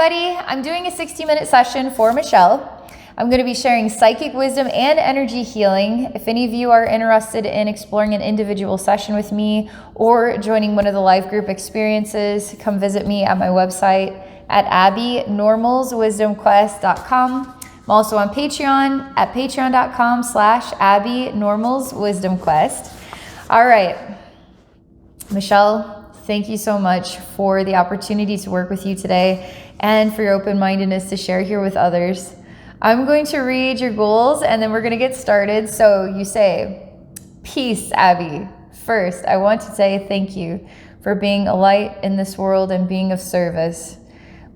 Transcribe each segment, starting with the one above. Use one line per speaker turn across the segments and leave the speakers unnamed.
everybody. I'm doing a 60-minute session for Michelle. I'm going to be sharing psychic wisdom and energy healing. If any of you are interested in exploring an individual session with me or joining one of the live group experiences, come visit me at my website at abbeynormalswisdomquest.com. I'm also on Patreon at patreon.com/abbeynormalswisdomquest. All right, Michelle, thank you so much for the opportunity to work with you today and for your open-mindedness to share here with others. I'm going to read your goals and then we're going to get started. So you say, peace, Abbey. First, I want to say thank you for being a light in this world and being of service.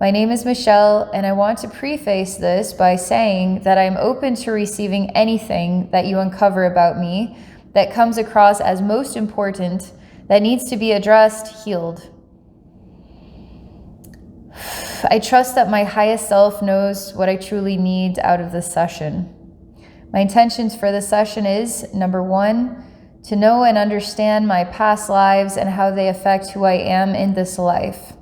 My name is Michelle, and I want to preface this by saying that I'm open to receiving anything that you uncover about me that comes across as most important, that needs to be addressed, healed. I trust that my highest self knows what I truly need out of this session. My intentions for this session is, number one, to know and understand my past lives and how they affect who I am in this life.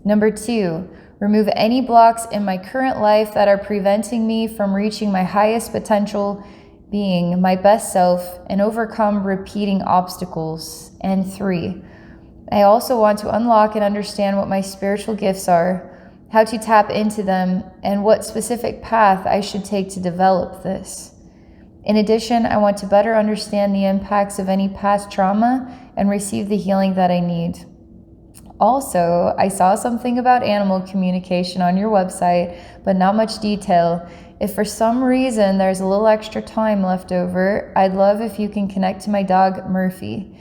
Number two, remove any blocks in my current life that are preventing me from reaching my highest potential, being my best self, and overcome repeating obstacles. And three, I also want to unlock and understand what my spiritual gifts are, how to tap into them, and what specific path I should take to develop this. In addition, I want to better understand the impacts of any past trauma and receive the healing that I need. Also, I saw something about animal communication on your website, but not much detail. If for some reason there's a little extra time left over, I'd love if you can connect to my dog, Murphy.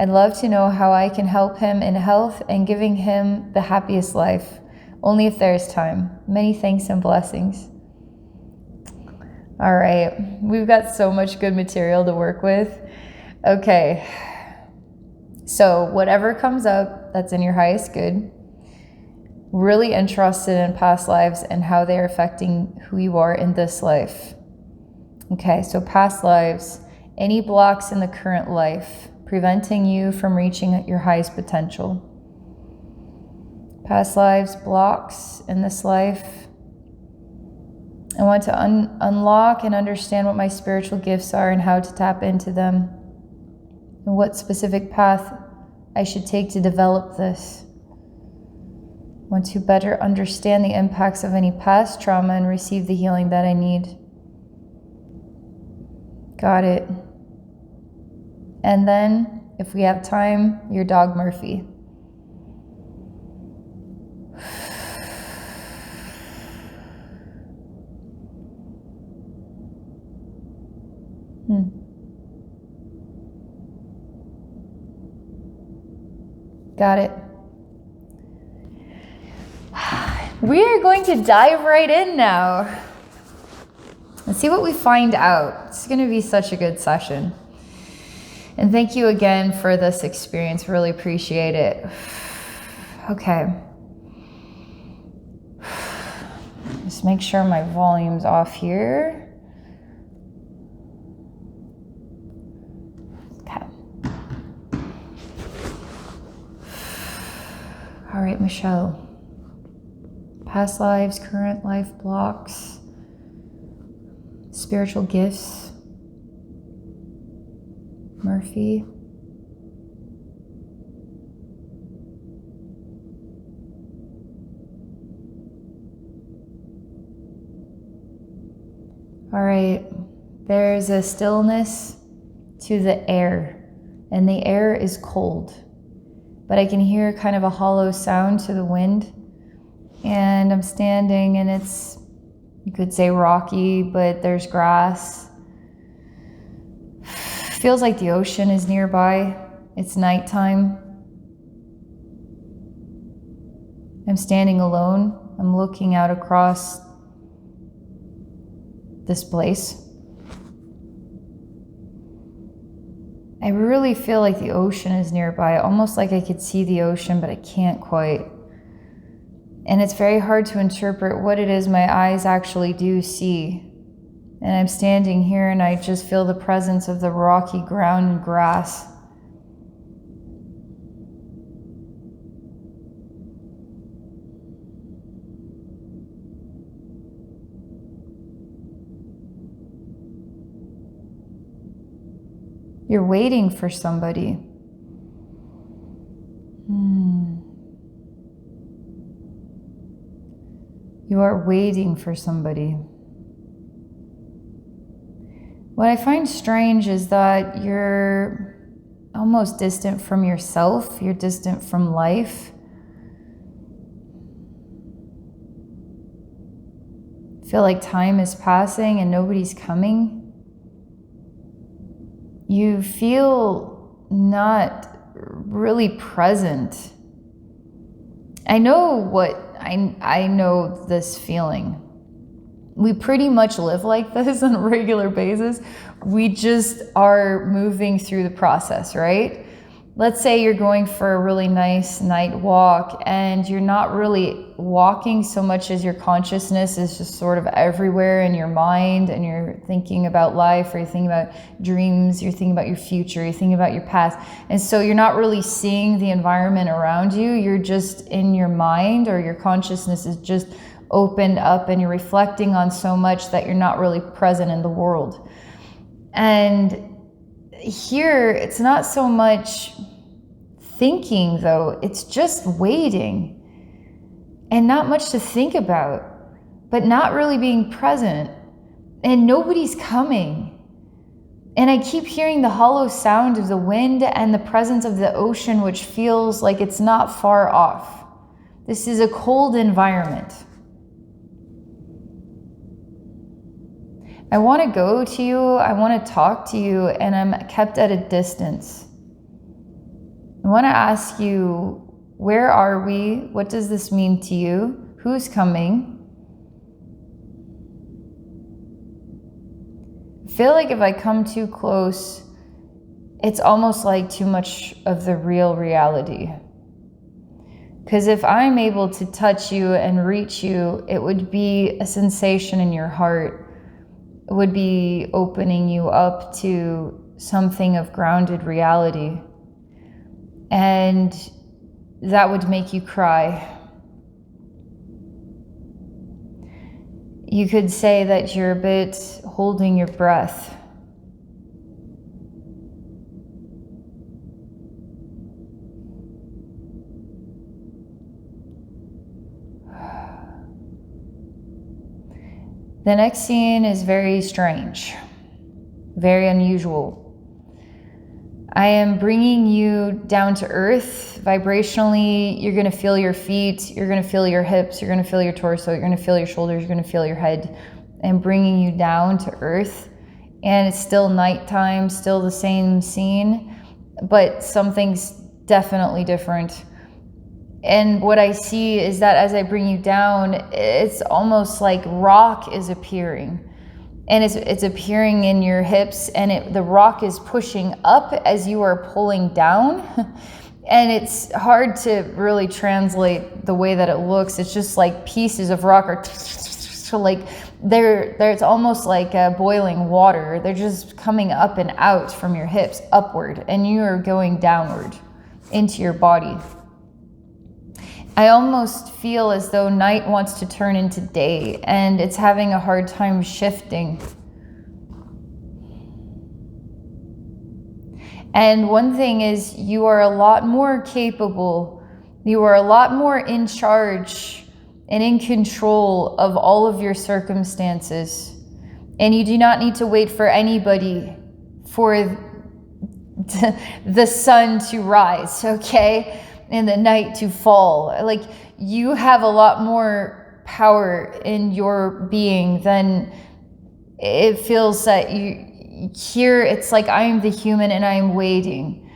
I'd love to know how I can help him in health and giving him the happiest life, only if there's time. Many thanks and blessings. All right, we've got so much good material to work with. Okay. So whatever comes up that's in your highest good, really interested in past lives and how they're affecting who you are in this life. Okay, so past lives, any blocks in the current life preventing you from reaching your highest potential. Past lives, blocks in this life. I want to unlock and understand what my spiritual gifts are and how to tap into them, and what specific path I should take to develop this. I want to better understand the impacts of any past trauma and receive the healing that I need. Got it. And then, if we have time, your dog Murphy. Got it. We are going to dive right in now. Let's see what we find out. It's going to be such a good session. And thank you again for this experience. Really appreciate it. Okay. Just make sure my volume's off here. Okay. All right, Michelle. Past lives, current life blocks, spiritual gifts. Murphy. All right, there's a stillness to the air, and the air is cold, but I can hear kind of a hollow sound to the wind. And I'm standing and it's, you could say rocky, but there's grass. Feels like the ocean is nearby. It's nighttime. I'm standing alone. I'm looking out across this place. I really feel like the ocean is nearby, almost like I could see the ocean, but I can't quite. And it's very hard to interpret what it is my eyes actually do see. And I'm standing here and I just feel the presence of the rocky ground and grass. You're waiting for somebody. You are waiting for somebody. What I find strange is that you're almost distant from yourself. You're distant from life. Feel like time is passing and nobody's coming. You feel not really present. I know this feeling. We pretty much live like this on a regular basis. We just are moving through the process, right? Let's say you're going for a really nice night walk and you're not really walking so much as your consciousness is just sort of everywhere in your mind, and you're thinking about life, or you're thinking about dreams, you're thinking about your future, you're thinking about your past. And so you're not really seeing the environment around you. You're just in your mind, or your consciousness is just opened up and you're reflecting on so much that you're not really present in the world. And here, it's not so much thinking, though. It's just waiting. And not much to think about, but not really being present. And nobody's coming. And I keep hearing the hollow sound of the wind and the presence of the ocean, which feels like it's not far off. This is a cold environment. I want to go to you, I want to talk to you, and I'm kept at a distance. I want to ask you, where are we? What does this mean to you? Who's coming? I feel like if I come too close, it's almost like too much of the real reality. Because if I'm able to touch you and reach you, it would be a sensation in your heart. It would be opening you up to something of grounded reality. And that would make you cry. You could say that you're a bit holding your breath. The next scene is very strange, very unusual. I am bringing you down to earth. Vibrationally, you're going to feel your feet, you're going to feel your hips, you're going to feel your torso, you're going to feel your shoulders, you're going to feel your head. I'm bringing you down to earth. And it's still nighttime, still the same scene, but something's definitely different. And what I see is that as I bring you down, it's almost like rock is appearing. And it's appearing in your hips, and the rock is pushing up as you are pulling down. And it's hard to really translate the way that it looks. It's just like pieces of rock are like it's almost like boiling water. They're just coming up and out from your hips upward, and you are going downward into your body. I almost feel as though night wants to turn into day, and it's having a hard time shifting. And one thing is, you are a lot more capable. You are a lot more in charge and in control of all of your circumstances. And you do not need to wait for anybody for the sun to rise, okay? And the night to fall. Like, you have a lot more power in your being than it feels that you here. It's like I'm the human and I'm waiting.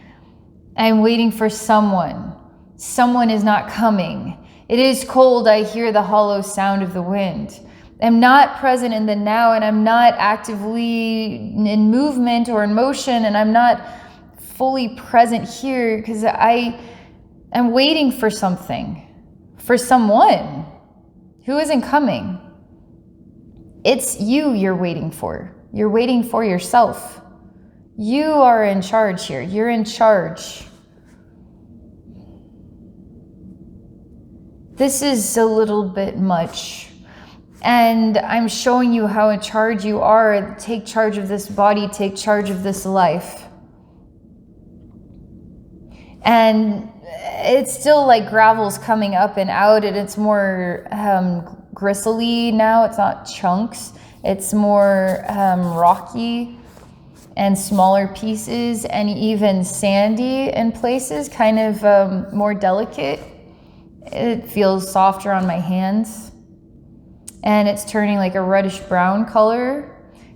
I'm waiting for someone. Someone is not coming. It is cold. I hear the hollow sound of the wind. I'm not present in the now, and I'm not actively in movement or in motion, and I'm not fully present here because I'm waiting for something, for someone who isn't coming. It's you you're waiting for. You're waiting for yourself. You are in charge here. You're in charge. This is a little bit much. And I'm showing you how in charge you are. Take charge of this body. Take charge of this life. And it's still like gravel's coming up and out, and it's more gristly now. It's not chunks. It's more rocky and smaller pieces, and even sandy in places, kind of more delicate. It feels softer on my hands. And it's turning like a reddish brown color.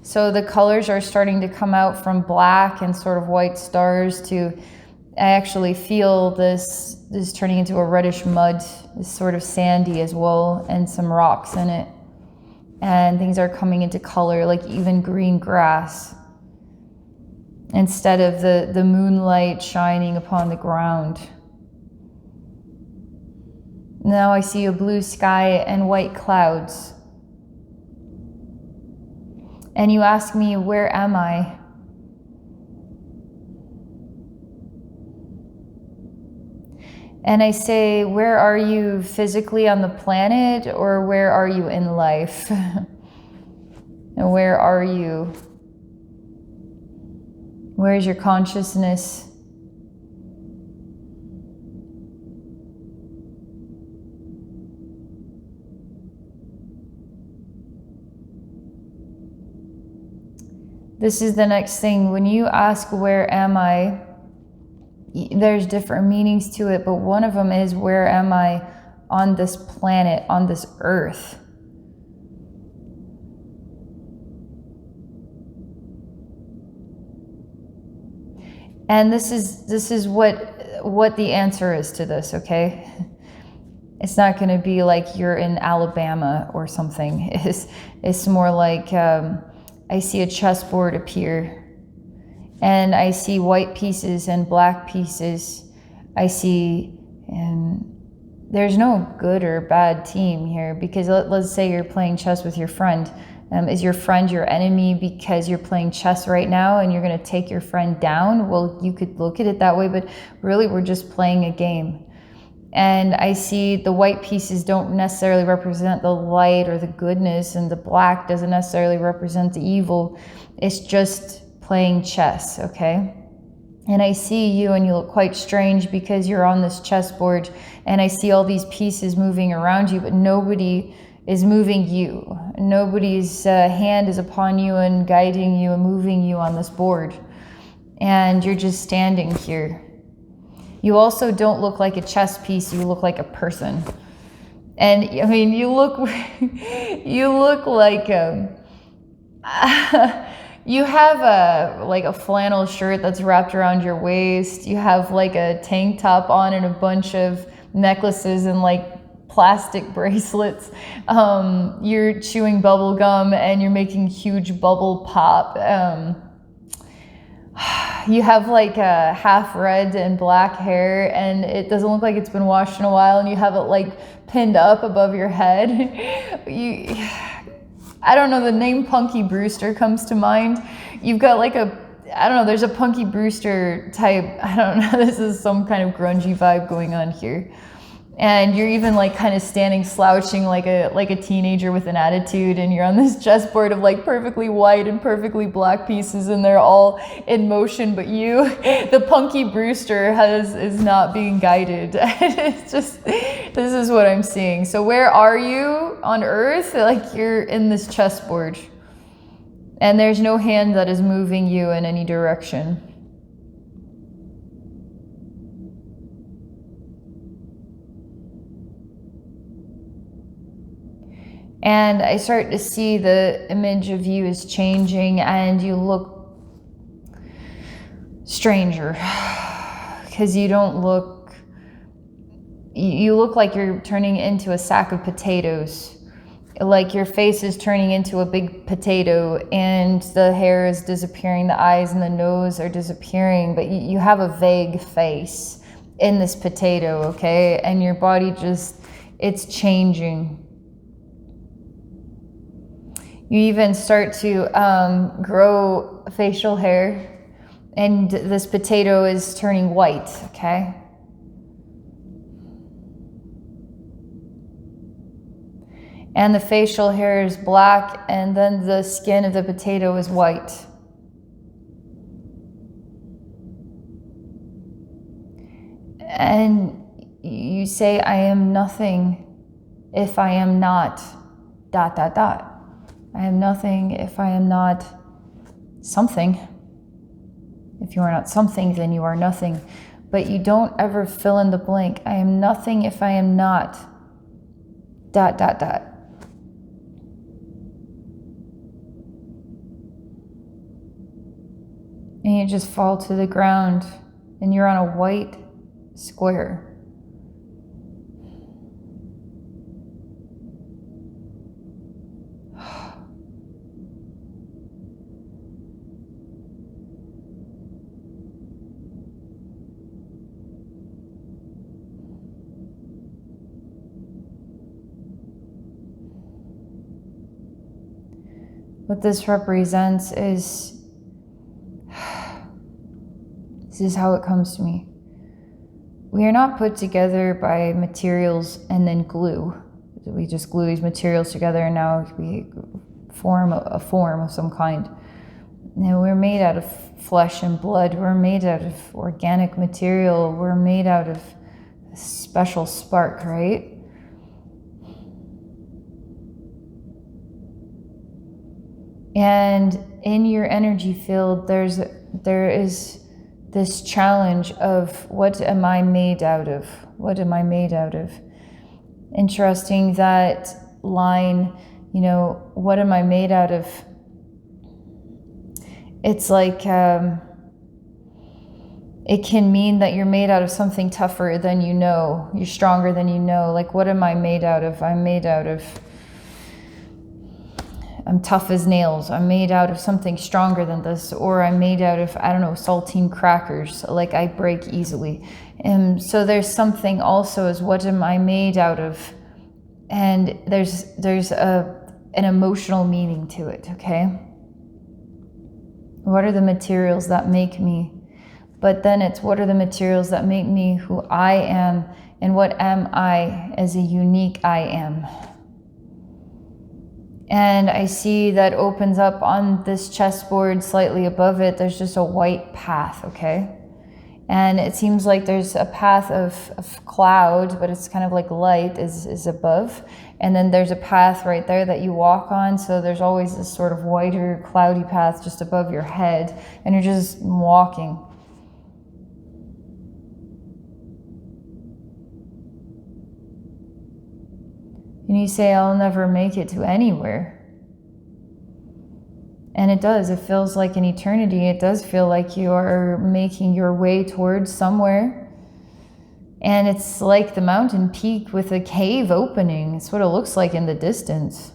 So the colors are starting to come out from black and sort of white stars to, I actually feel this turning into a reddish mud, this sort of sandy as well, and some rocks in it. And things are coming into color, like even green grass, instead of the moonlight shining upon the ground. Now I see a blue sky and white clouds. And you ask me, where am I? And I say, where are you physically on the planet, or where are you in life? And where are you? Where is your consciousness? This is the next thing. When you ask, where am I? There's different meanings to it, but one of them is, where am I on this planet, on this earth? And this is what the answer is to this, okay? It's not going to be like you're in Alabama or something. It's more like I see a chessboard appear, and I see white pieces and black pieces. I see, and there's no good or bad team here, because let's say you're playing chess with your friend. Is your friend your enemy because you're playing chess right now and you're going to take your friend down? Well, you could look at it that way, but really we're just playing a game. And I see the white pieces don't necessarily represent the light or the goodness, and the black doesn't necessarily represent the evil. It's just playing chess, okay? And I see you, and you look quite strange because you're on this chessboard, and I see all these pieces moving around you, but nobody is moving you. Nobody's hand is upon you and guiding you and moving you on this board. And you're just standing here. You also don't look like a chess piece, you look like a person. And I mean, you look like you have a flannel shirt that's wrapped around your waist. You have like a tank top on and a bunch of necklaces and like plastic bracelets. You're chewing bubble gum and you're making huge bubble pop. You have like a half red and black hair, and it doesn't look like it's been washed in a while, and you have it like pinned up above your head. I don't know, the name Punky Brewster comes to mind. You've got like there's a Punky Brewster type, I don't know, this is some kind of grungy vibe going on here. And you're even like kind of standing slouching like a teenager with an attitude, and you're on this chessboard of like perfectly white and perfectly black pieces, and they're all in motion, but you, the Punky Brewster, is not being guided. It's just, this is what I'm seeing. So where are you on Earth? Like you're in this chessboard, and there's no hand that is moving you in any direction. And I start to see the image of you is changing, and you look stranger, because you look like you're turning into a sack of potatoes. Like your face is turning into a big potato, and the hair is disappearing, the eyes and the nose are disappearing, but you have a vague face in this potato, okay? And your body it's changing. You even start to grow facial hair, and this potato is turning white, okay? And the facial hair is black, and then the skin of the potato is white. And you say, I am nothing if I am not ... I am nothing if I am not something. If you are not something, then you are nothing. But you don't ever fill in the blank. I am nothing if I am not ... And you just fall to the ground and you're on a white square. What this represents is, this is how it comes to me. We are not put together by materials and then glue. We just glue these materials together and now we form a form of some kind. And we're made out of flesh and blood. We're made out of organic material. We're made out of a special spark, right? And in your energy field, there is this challenge of, what am I made out of? What am I made out of? Interesting, that line, what am I made out of? It's like, it can mean that you're made out of something tougher than you know. You're stronger than you know. Like, what am I made out of? I'm tough as nails. I'm made out of something stronger than this. Or I'm made out of, saltine crackers. Like, I break easily. And so there's something also as, what am I made out of? And there's an emotional meaning to it, okay? What are the materials that make me? But then it's, what are the materials that make me who I am? And what am I as a unique I am? And I see that opens up on this chessboard slightly above it. There's just a white path, okay? And it seems like there's a path of cloud, but it's kind of like light is above. And then there's a path right there that you walk on. So there's always this sort of whiter, cloudy path just above your head. And you're just walking. And you say, I'll never make it to anywhere. And it does. It feels like an eternity. It does feel like you are making your way towards somewhere. And it's like the mountain peak with a cave opening. It's what it looks like in the distance.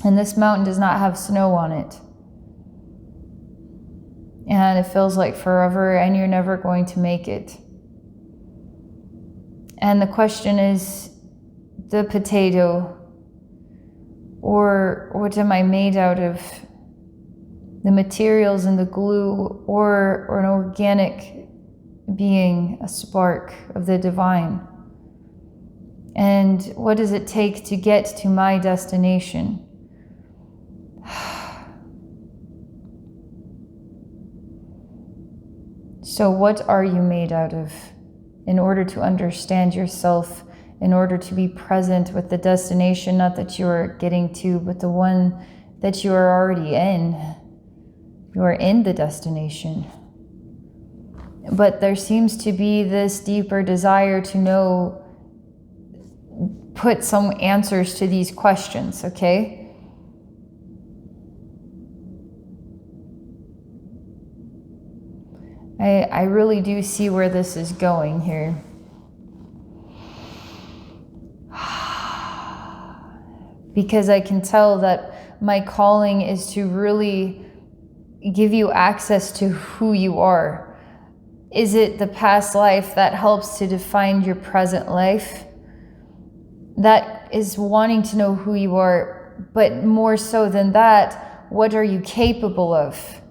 And this mountain does not have snow on it. And it feels like forever, and you're never going to make it. And the question is, the potato, or what am I made out of? The materials and the glue, or an organic being, a spark of the divine? And what does it take to get to my destination? So what are you made out of? In order to understand yourself, in order to be present with the destination, not that you are getting to, but the one that you are already in. You are in the destination. But there seems to be this deeper desire to know, put some answers to these questions, okay? I really do see where this is going here. Because I can tell that my calling is to really give you access to who you are. Is it the past life that helps to define your present life? That is wanting to know who you are, but more so than that, what are you capable of?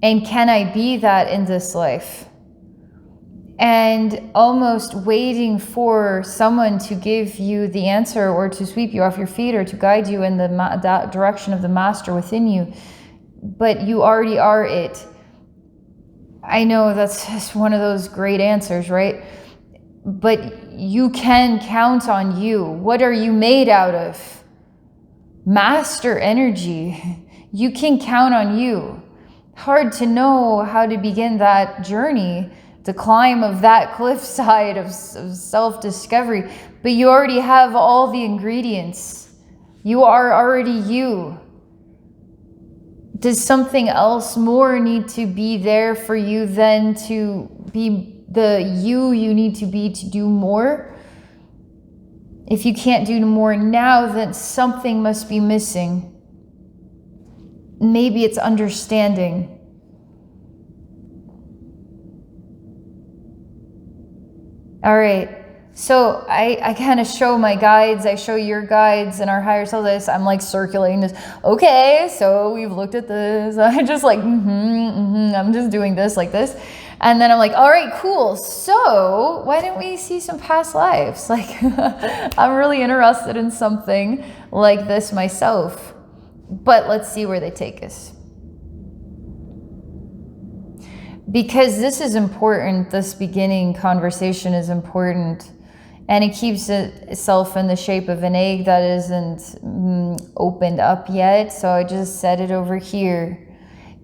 And can I be that in this life? And almost waiting for someone to give you the answer, or to sweep you off your feet, or to guide you in that direction of the master within you. But you already are it. I know that's just one of those great answers, right? but you can count on you. What are you made out of? Master energy. You can count on you. Hard to know how to begin that journey, the climb of that cliffside of self-discovery, but you already have all the ingredients. You are already you. Does something else more need to be there for you than to be the you need to be to do more? If you can't do more now, then something must be missing. Maybe it's understanding. All right. So I kind of show my guides, I show your guides and our higher self this. I'm like circulating this. Okay, so we've looked at this. I just like, I'm just doing this like this. And then I'm like, all right, cool. So why didn't we see some past lives? Like, I'm really interested in something like this myself. But let's see where they take us. Because this is important, this beginning conversation is important. And it keeps itself in the shape of an egg that isn't opened up yet. So I just set it over here.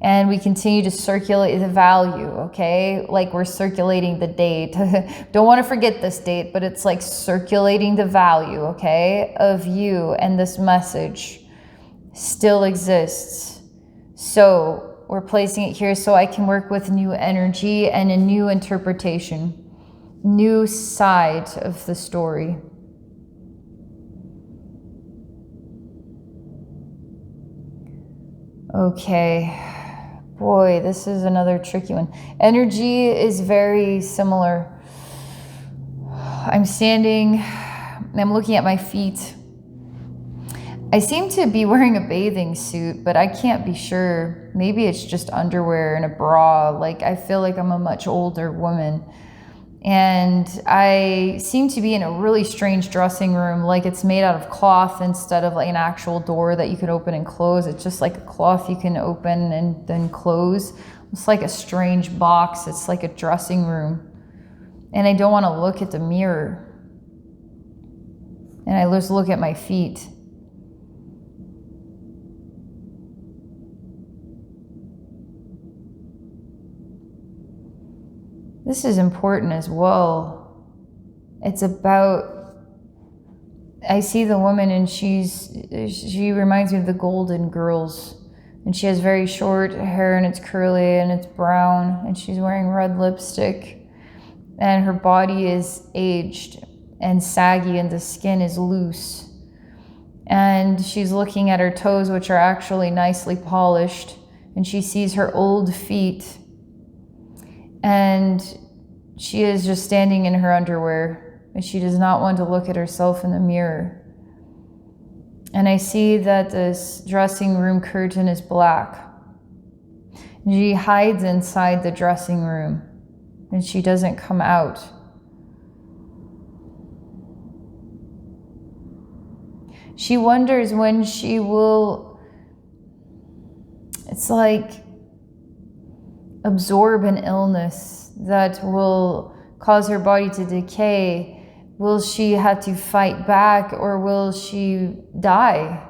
And we continue to circulate the value, okay? Like we're circulating the date. Don't want to forget this date, but it's like circulating the value, okay, of you, and this message still exists. So we're placing it here so I can work with new energy and a new interpretation, new side of the story. Okay. Boy, this is another tricky one. Energy is very similar. I'm standing, I'm looking at my feet. I seem to be wearing a bathing suit, but I can't be sure. Maybe it's just underwear and a bra. Like, I feel like I'm a much older woman. And I seem to be in a really strange dressing room, like it's made out of cloth instead of like an actual door that you can open and close. It's just like a cloth you can open and then close. It's like a strange box. It's like a dressing room. And I don't want to look at the mirror. And I just look at my feet. This is important as well. It's about, I see the woman and she reminds me of the Golden Girls. And she has very short hair and it's curly and it's brown and she's wearing red lipstick. And her body is aged and saggy and the skin is loose. And she's looking at her toes, which are actually nicely polished. And she sees her old feet. And she is just standing in her underwear, and she does not want to look at herself in the mirror. And I see that this dressing room curtain is black. And she hides inside the dressing room, and she doesn't come out. She wonders when she will, it's like, absorb an illness that will cause her body to decay. Will she have to fight back or will she die?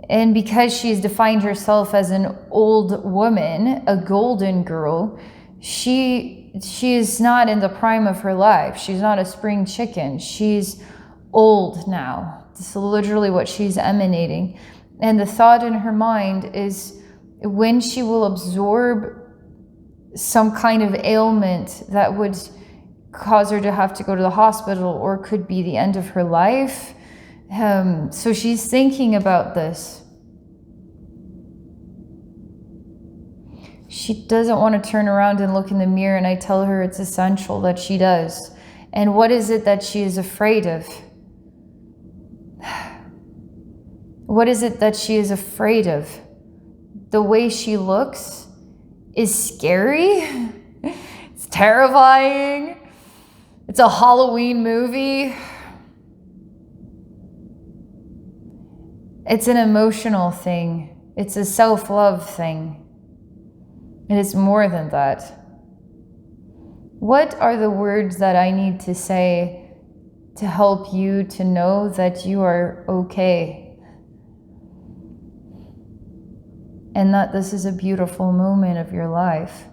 And because she's defined herself as an old woman, a golden girl, she is not in the prime of her life. She's not a spring chicken. She's old now. This is literally what she's emanating. And the thought in her mind is when she will absorb some kind of ailment that would cause her to have to go to the hospital or could be the end of her life. So she's thinking about this. She doesn't want to turn around and look in the mirror, and I tell her it's essential that she does. And what is it that she is afraid of? What is it that she is afraid of? The way she looks is scary. It's terrifying. It's a Halloween movie. It's an emotional thing. It's a self-love thing. It is more than that. What are the words that I need to say to help you to know that you are okay? And that this is a beautiful moment of your life.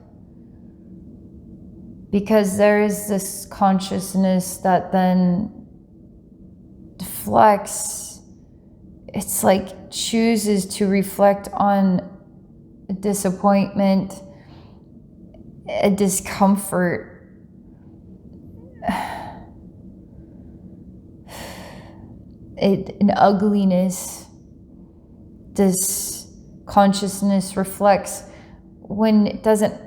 Because there is this consciousness that then deflects. It's like chooses to reflect on a disappointment, a discomfort, an ugliness. This consciousness reflects when it doesn't.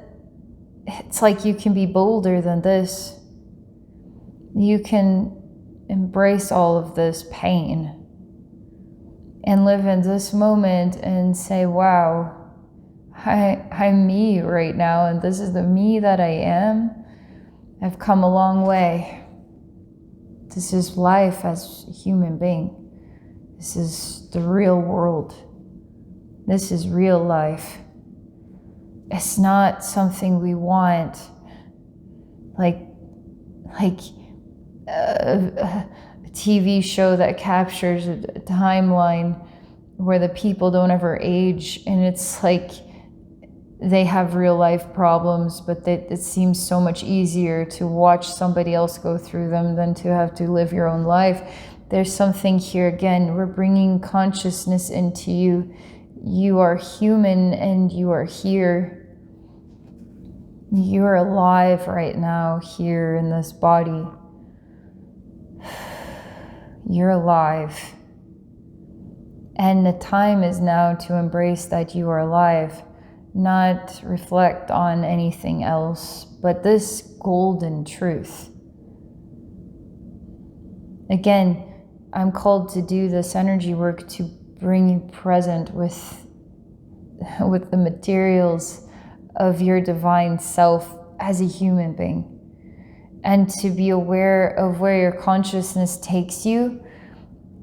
It's like you can be bolder than this. You can embrace all of this pain and live in this moment and say, wow, I'm me right now, and this is the me that I am. I've come a long way. This is life as a human being. This is the real world. This is real life. It's not something we want, like a TV show that captures a timeline where the people don't ever age, and it's like they have real life problems, but it seems so much easier to watch somebody else go through them than to have to live your own life. There's something here again. We're bringing consciousness into you. You are human and you are here. You're alive right now here in this body. You're alive. And the time is now to embrace that you are alive, not reflect on anything else, but this golden truth. Again, I'm called to do this energy work to bring you present with the materials of your divine self as a human being, and to be aware of where your consciousness takes you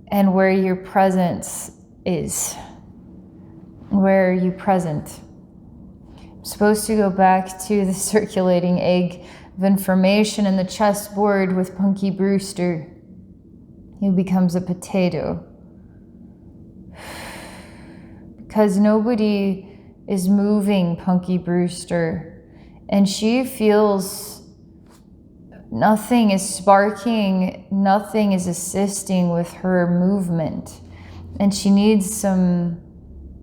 and where your presence is. Where are you present? I'm supposed to go back to the circulating egg of information in the chessboard with Punky Brewster. He becomes a potato. Because nobody is moving Punky Brewster, and she feels nothing is sparking, nothing is assisting with her movement, and she needs some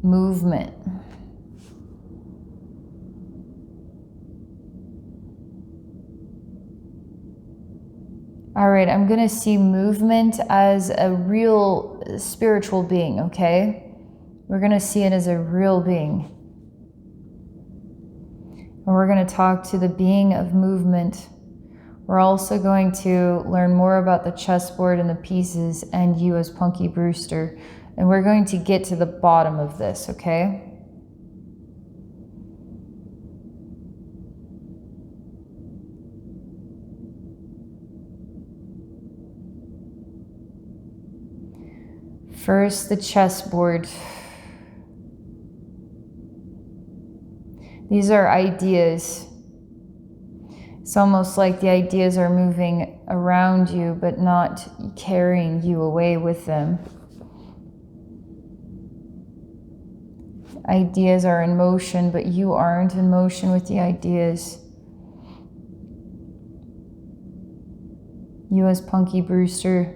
movement. All right, I'm going to see movement as a real spiritual being, okay? We're going to see it as a real being. And we're going to talk to the being of movement. We're also going to learn more about the chessboard and the pieces and you as Punky Brewster. And we're going to get to the bottom of this, okay? First, the chessboard. These are ideas. It's almost like the ideas are moving around you, but not carrying you away with them. Ideas are in motion, but you aren't in motion with the ideas. You as Punky Brewster.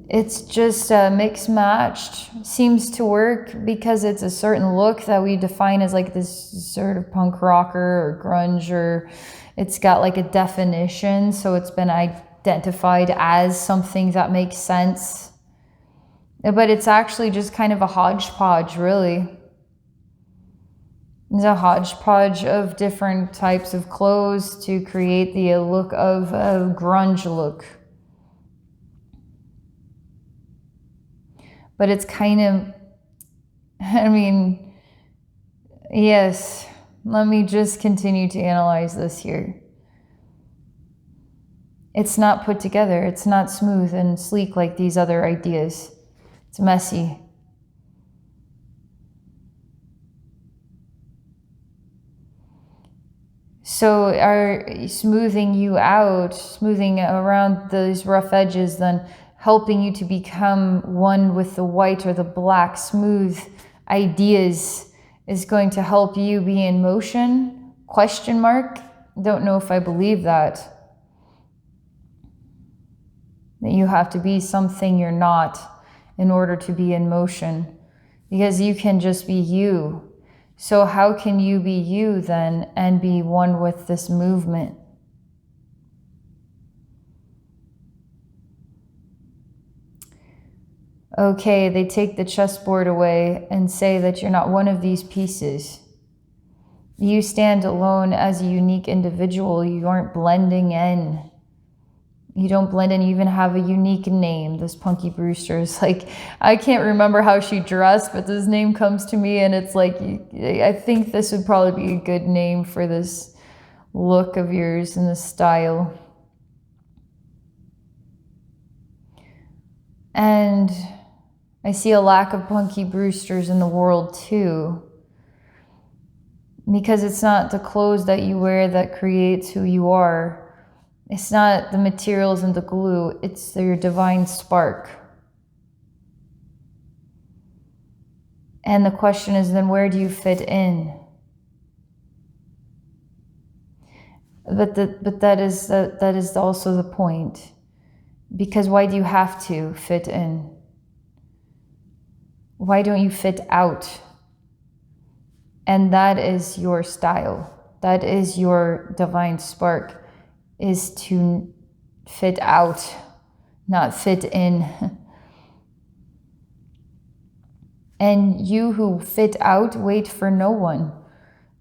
It's just mixed matched. Seems to work because it's a certain look that we define as like this sort of punk rocker or grunge, or it's got like a definition, so it's been identified as something that makes sense. But it's actually just kind of a hodgepodge, really. It's a hodgepodge of different types of clothes to create the look of a grunge look. But it's kind of, yes, let me just continue to analyze this here. It's not put together. It's not smooth and sleek like these other ideas. It's messy. So are smoothing you out, smoothing around those rough edges, then helping you to become one with the white or the black, smooth ideas is going to help you be in motion? Question mark. Don't know if I believe that. That you have to be something you're not in order to be in motion. Because you can just be you. So how can you be you then and be one with this movement? Okay, they take the chessboard away and say that you're not one of these pieces. You stand alone as a unique individual. You aren't blending in. You don't blend in. You even have a unique name. This Punky Brewster is like, I can't remember how she dressed, but this name comes to me and it's like, I think this would probably be a good name for this look of yours and this style. And I see a lack of Punky Brewsters in the world too. Because it's not the clothes that you wear that creates who you are. It's not the materials and the glue, it's your divine spark. And the question is then, where do you fit in? But that is also the point. Because why do you have to fit in? Why don't you fit out? And that is your style. That is your divine spark. Is to fit out, not fit in. And you who fit out, wait for no one,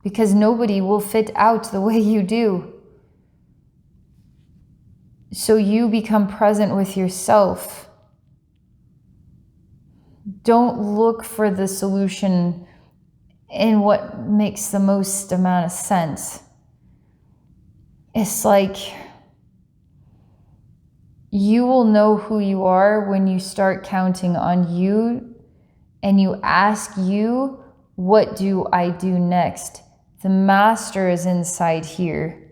because nobody will fit out the way you do. So you become present with yourself. Don't look for the solution in what makes the most amount of sense. It's like you will know who you are when you start counting on you and you ask you, what do I do next? The master is inside here.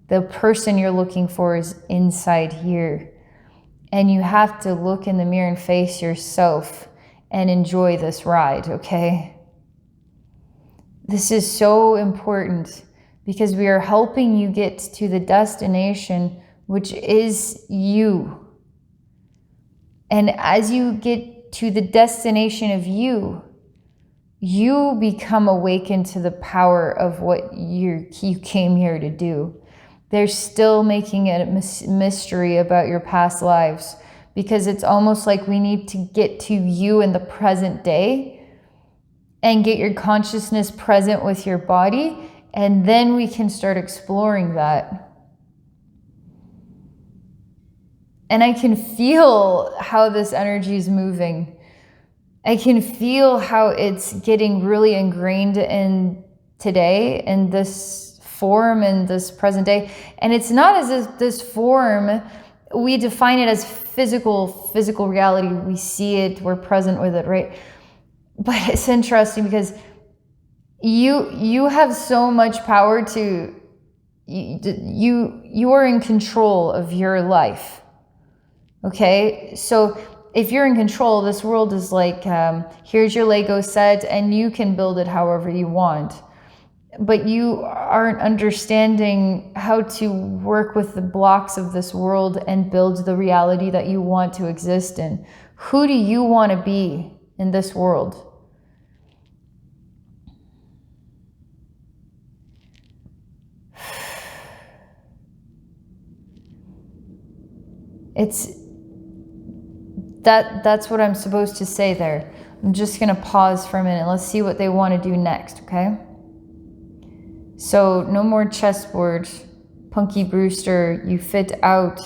The person you're looking for is inside here. And you have to look in the mirror and face yourself and enjoy this ride, okay? This is so important. Because we are helping you get to the destination, which is you. And as you get to the destination of you, you become awakened to the power of what you came here to do. They're still making it a mystery about your past lives, because it's almost like we need to get to you in the present day and get your consciousness present with your body. And then we can start exploring that. And I can feel how this energy is moving. I can feel how it's getting really ingrained in today, in this form, in this present day. And it's not as if this form, we define it as physical reality. We see it, we're present with it, right? But it's interesting because you have so much power to, you are in control of your life. Okay, so if you're in control, this world is like, here's your Lego set and you can build it however you want. But you aren't understanding how to work with the blocks of this world and build the reality that you want to exist in. Who do you want to be in this world? That's what I'm supposed to say there. I'm just going to pause for a minute. Let's see what they want to do next, okay? So no more chessboard. Punky Brewster, you fit out.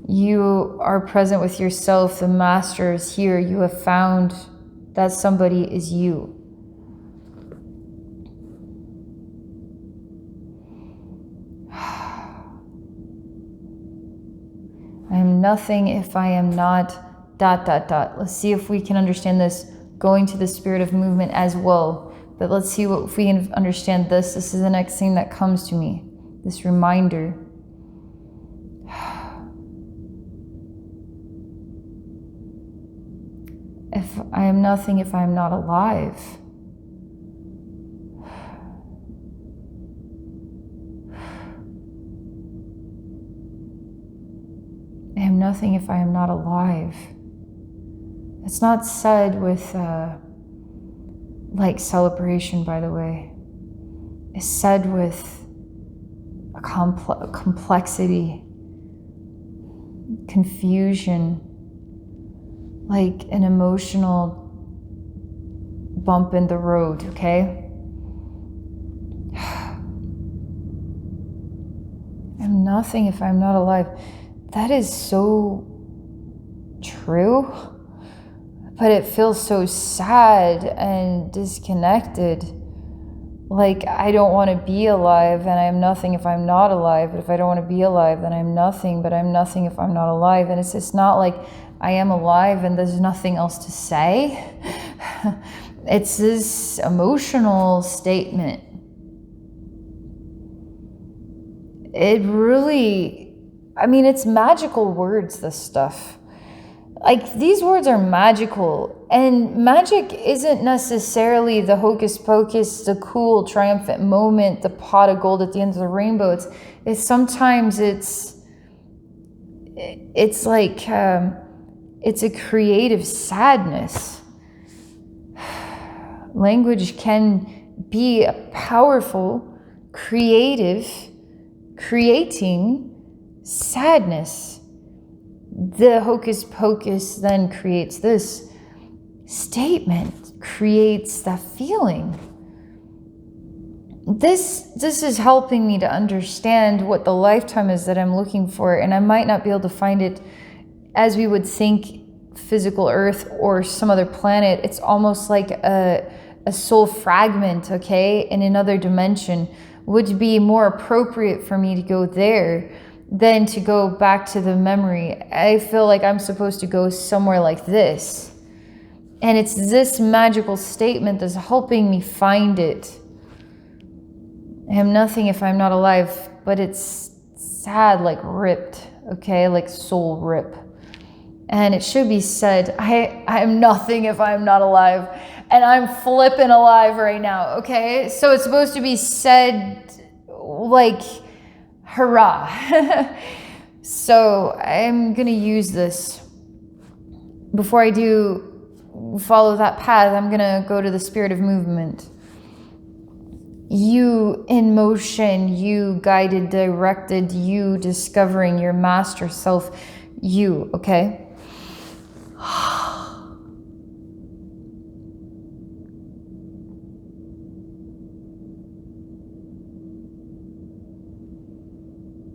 You are present with yourself. The master is here. You have found that somebody is you. I am nothing if I am not ... Let's see if we can understand this going to the spirit of movement as well. But let's see if we can understand this. This is the next thing that comes to me. This reminder. If I am nothing, if I am not alive. I am nothing if I am not alive. It's not said with like celebration, by the way. It's said with a complexity, confusion, like an emotional bump in the road, okay? I'm nothing if I'm not alive. That is so true, but it feels so sad and disconnected. Like, I don't want to be alive, and I am nothing if I'm not alive. But if I don't want to be alive, then I'm nothing, but I'm nothing if I'm not alive. And it's just not like I am alive and there's nothing else to say. It's this emotional statement. It really, I mean, it's magical words, this stuff. Like, these words are magical, and magic isn't necessarily the hocus pocus, the cool triumphant moment, the pot of gold at the end of the rainbow. It's sometimes it's like it's a creative sadness. Language can be a powerful, creating sadness. The hocus pocus then creates this statement, creates that feeling. This is helping me to understand what the lifetime is that I'm looking for, and I might not be able to find it as we would think physical Earth or some other planet. It's almost like a soul fragment, okay, in another dimension. Would be more appropriate for me to go there than to go back to the memory. I feel like I'm supposed to go somewhere like this. And it's this magical statement that's helping me find it. I am nothing if I'm not alive, but it's sad, like ripped, okay, like soul rip. And it should be said, I am nothing if I'm not alive. And I'm flipping alive right now, okay? So it's supposed to be said like, hurrah. So I'm going to use this. Before I do follow that path, I'm going to go to the spirit of movement. You in motion, you guided, directed, you discovering your master self, you, okay?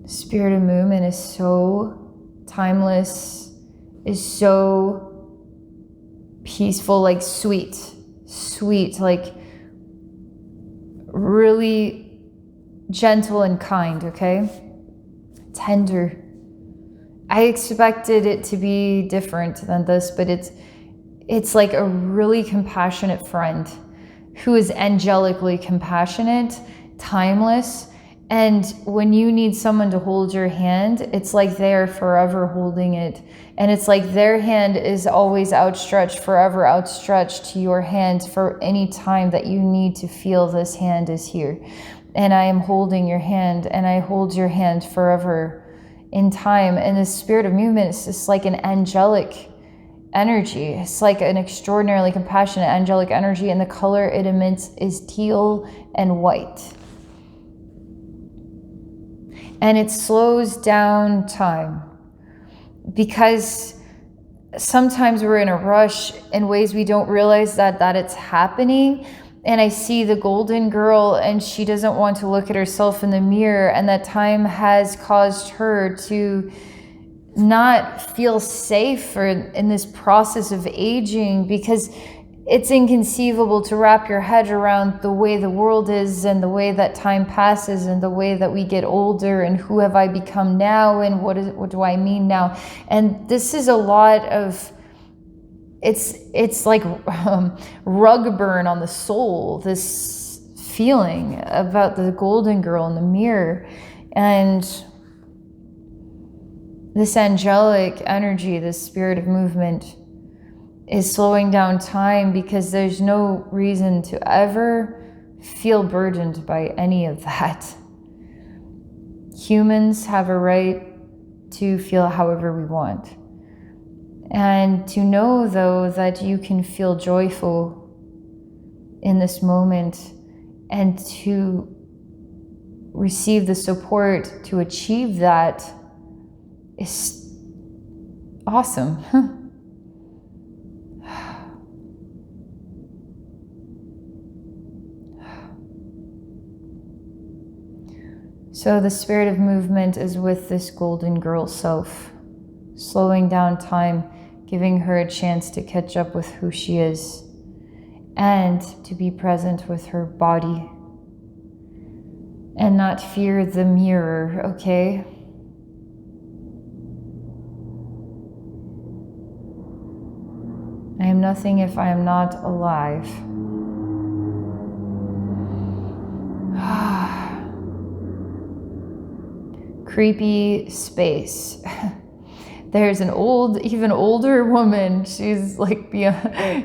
Spirit of movement is so timeless, is so peaceful, like sweet, like really gentle and kind, okay? Tender. I expected it to be different than this, but it's like a really compassionate friend who is angelically compassionate, timeless. And when you need someone to hold your hand, it's like they're forever holding it. And it's like their hand is always outstretched, forever outstretched to your hand for any time that you need to feel this hand is here. And I am holding your hand, and I hold your hand forever in time. And the spirit of movement is just like an angelic energy. It's like an extraordinarily compassionate angelic energy, and the color it emits is teal and white. And it slows down time, because sometimes we're in a rush in ways we don't realize that it's happening. And I see the golden girl, and she doesn't want to look at herself in the mirror, and that time has caused her to not feel safe in this process of aging, because it's inconceivable to wrap your head around the way the world is, and the way that time passes, and the way that we get older, and who have I become now, and what do I mean now. And this is a lot of it's like rug burn on the soul, this feeling about the golden girl in the mirror. And this angelic energy, this spirit of movement, is slowing down time because there's no reason to ever feel burdened by any of that. Humans have a right to feel however we want. And to know, though, that you can feel joyful in this moment and to receive the support to achieve that is awesome. So the spirit of movement is with this golden girl self, slowing down time, giving her a chance to catch up with who she is and to be present with her body and not fear the mirror, okay? I am nothing if I am not alive. Creepy space. There's an even older woman. She's like,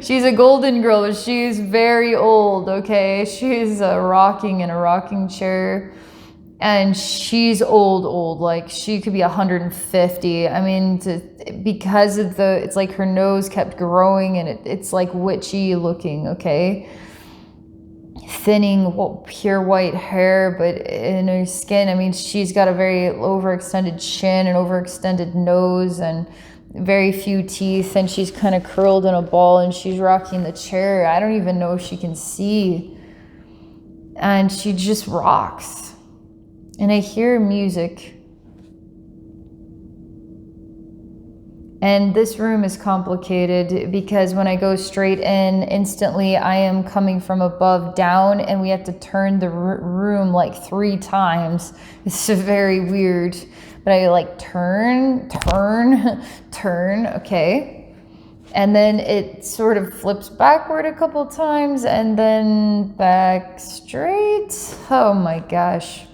she's a golden girl, but she's very old, okay? She's rocking in a rocking chair, and she's old, like she could be 150. I mean, because of it's like her nose kept growing, and it's like witchy looking, okay? Thinning, pure white hair, but in her skin, I mean, she's got a very overextended chin and overextended nose and very few teeth, and she's kind of curled in a ball, and she's rocking the chair. I don't even know if she can see, and she just rocks. And I hear music. And this room is complicated because when I go straight in, instantly I am coming from above down, and we have to turn the room like 3 times. It's very weird. But I like turn, okay? And then it sort of flips backward a couple times and then back straight. Oh my gosh.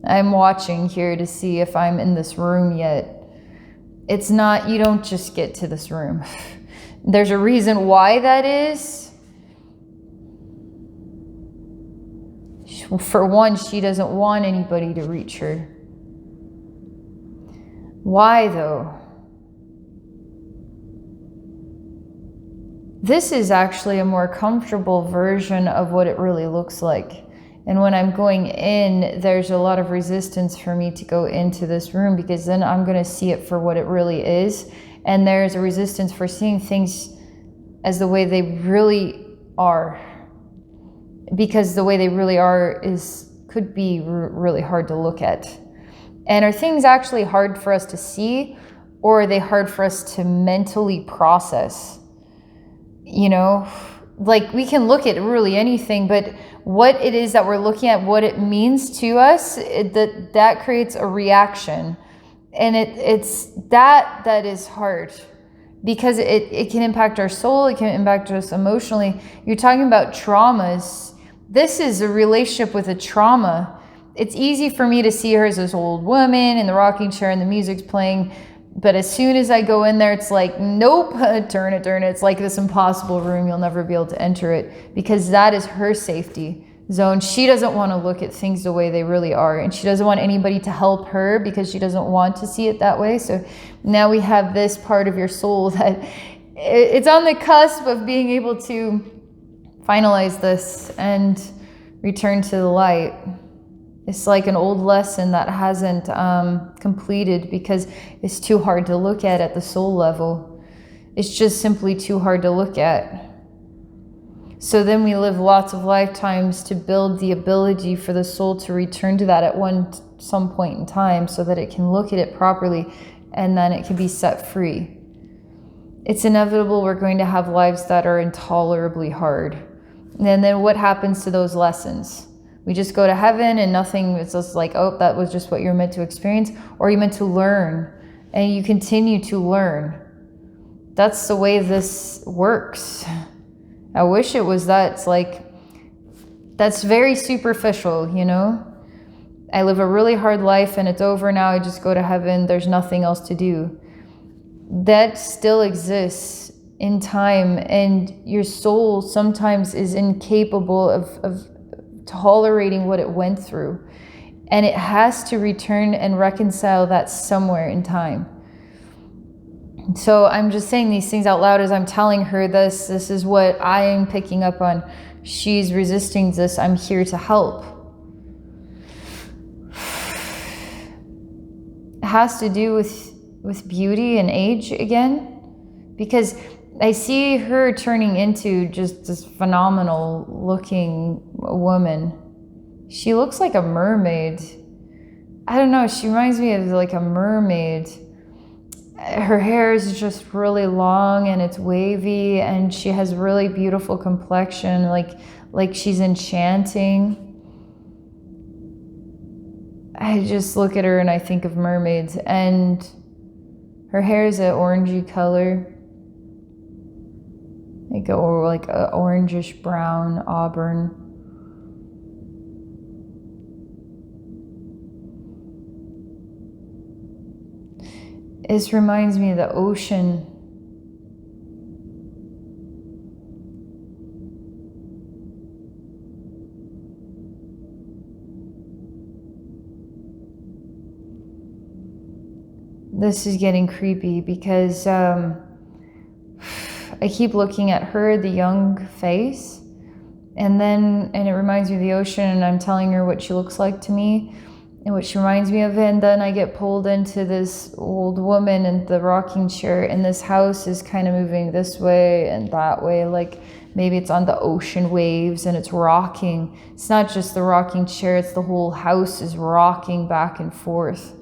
I'm watching here to see if I'm in this room yet. It's not, you don't just get to this room. There's a reason why that is. For one, she doesn't want anybody to reach her. Why though? This is actually a more comfortable version of what it really looks like. And when I'm going in, there's a lot of resistance for me to go into this room because then I'm going to see it for what it really is. And there's a resistance for seeing things as the way they really are. Because the way they really are could be really hard to look at. And are things actually hard for us to see, or are they hard for us to mentally process? You know, like we can look at really anything, but what it is that we're looking at, what it means to us, that creates a reaction. And it's that is hard because it can impact our soul, it can impact us emotionally. You're talking about traumas. This is a relationship with a trauma. It's easy for me to see her as this old woman in the rocking chair and the music's playing. But as soon as I go in there, it's like, nope, turn it. It's like this impossible room. You'll never be able to enter it because that is her safety zone. She doesn't want to look at things the way they really are. And she doesn't want anybody to help her because she doesn't want to see it that way. So now we have this part of your soul that it's on the cusp of being able to finalize this and return to the light. It's like an old lesson that hasn't completed because it's too hard to look at the soul level. It's just simply too hard to look at. So then we live lots of lifetimes to build the ability for the soul to return to that at some point in time so that it can look at it properly and then it can be set free. It's inevitable we're going to have lives that are intolerably hard. And then what happens to those lessons? We just go to heaven and nothing, it's just like, oh, that was just what you're meant to experience, or you're meant to learn and you continue to learn. That's the way this works. I wish it was that. It's like, that's very superficial, you know? I live a really hard life and it's over now. I just go to heaven. There's nothing else to do. That still exists in time, and your soul sometimes is incapable of tolerating what it went through. And it has to return and reconcile that somewhere in time. So I'm just saying these things out loud as I'm telling her this. This is what I am picking up on. She's resisting this. I'm here to help. It has to do with beauty and age again. Because I see her turning into just this phenomenal looking woman. She looks like a mermaid. I don't know. She reminds me of like a mermaid. Her hair is just really long and it's wavy, and she has really beautiful complexion, like she's enchanting. I just look at her and I think of mermaids, and her hair is an orangey color, like a orangish brown auburn. This reminds me of the ocean. This is getting creepy because I keep looking at her, the young face, and it reminds me of the ocean, and I'm telling her what she looks like to me and what she reminds me of, and then I get pulled into this old woman in the rocking chair, and this house is kind of moving this way and that way, like maybe it's on the ocean waves and it's rocking. It's not just the rocking chair, it's the whole house is rocking back and forth.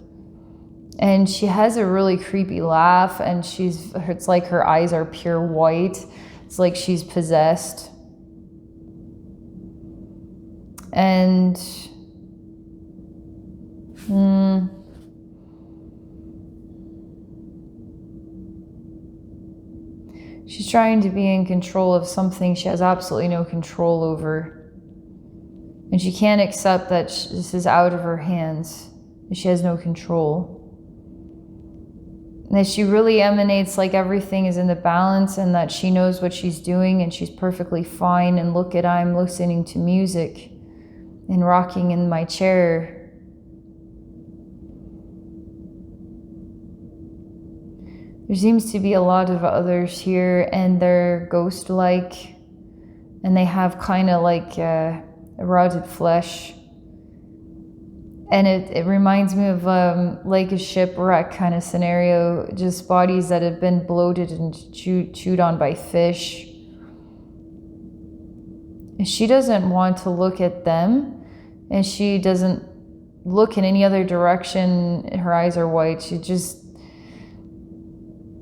And she has a really creepy laugh, and it's like her eyes are pure white. It's like she's possessed. And she's trying to be in control of something she has absolutely no control over. And she can't accept that this is out of her hands, and she has no control. And that she really emanates like everything is in the balance, and that she knows what she's doing and she's perfectly fine. And look at, I'm listening to music and rocking in my chair. There seems to be a lot of others here, and they're ghost-like, and they have kind of like rotted flesh. And it reminds me of like a shipwreck kind of scenario, just bodies that have been bloated and chewed on by fish. And she doesn't want to look at them, and she doesn't look in any other direction. Her eyes are white. She just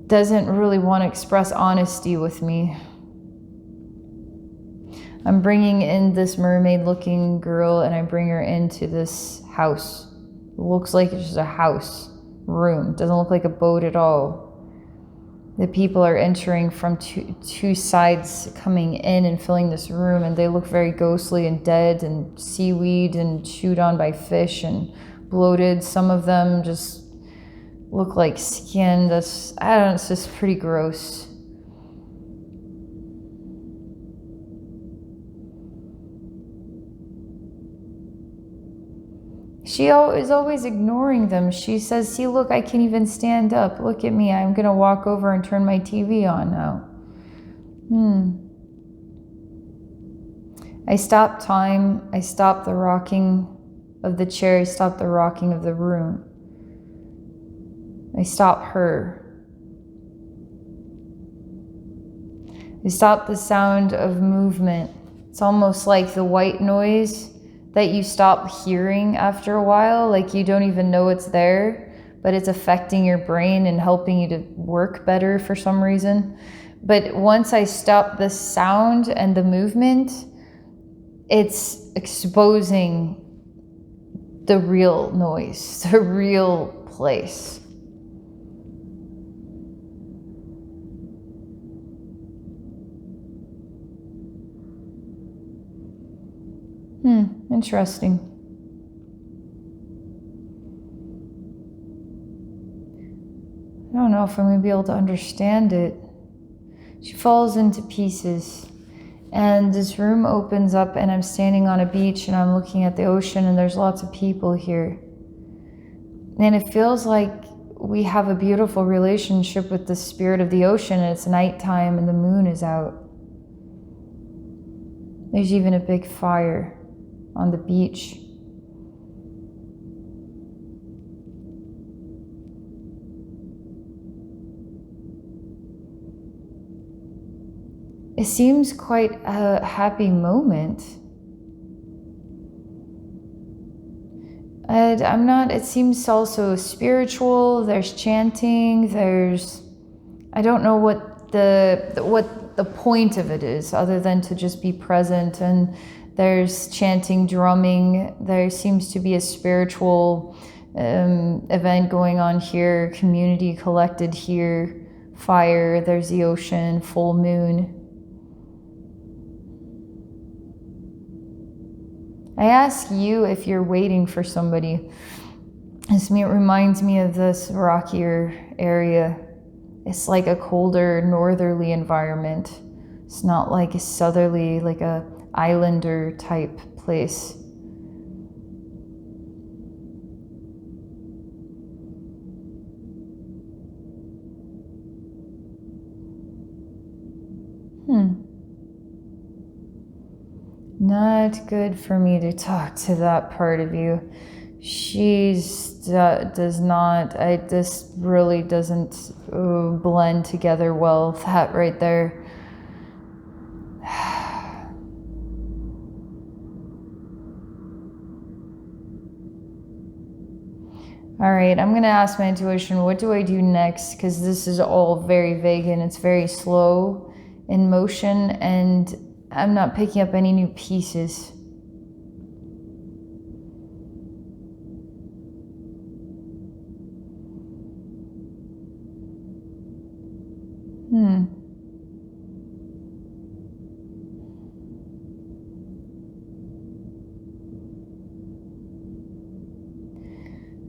doesn't really want to express honesty with me. I'm bringing in this mermaid-looking girl, and I bring her into this house. It looks like it's just a house room. It doesn't look like a boat at all. The people are entering from two sides, coming in and filling this room, and they look very ghostly and dead and seaweed and chewed on by fish and bloated. Some of them just look like skin. It's just pretty gross. She is always ignoring them. She says, see, look, I can even stand up. Look at me. I'm going to walk over and turn my TV on now. I stop time. I stop the rocking of the chair. I stop the rocking of the room. I stop her. I stop the sound of movement. It's almost like the white noise that you stop hearing after a while, like you don't even know it's there, but it's affecting your brain and helping you to work better for some reason. But once I stop the sound and the movement, it's exposing the real noise, the real place. Interesting. I don't know if I'm going to be able to understand it. She falls into pieces. And this room opens up and I'm standing on a beach and I'm looking at the ocean and there's lots of people here. And it feels like we have a beautiful relationship with the spirit of the ocean, and it's nighttime and the moon is out. There's even a big fire on the beach. It seems quite a happy moment. And it seems also spiritual. There's chanting, I don't know what the point of it is other than to just be present. And there's chanting, drumming. There seems to be a spiritual event going on here, community collected here, fire, there's the ocean, full moon. I ask you if you're waiting for somebody. It reminds me of this rockier area. It's like a colder northerly environment. It's not like a southerly, like a islander type place. Not good for me to talk to that part of you. This really doesn't blend together well, that right there. All right, I'm going to ask my intuition, what do I do next? Because this is all very vague and it's very slow in motion and I'm not picking up any new pieces.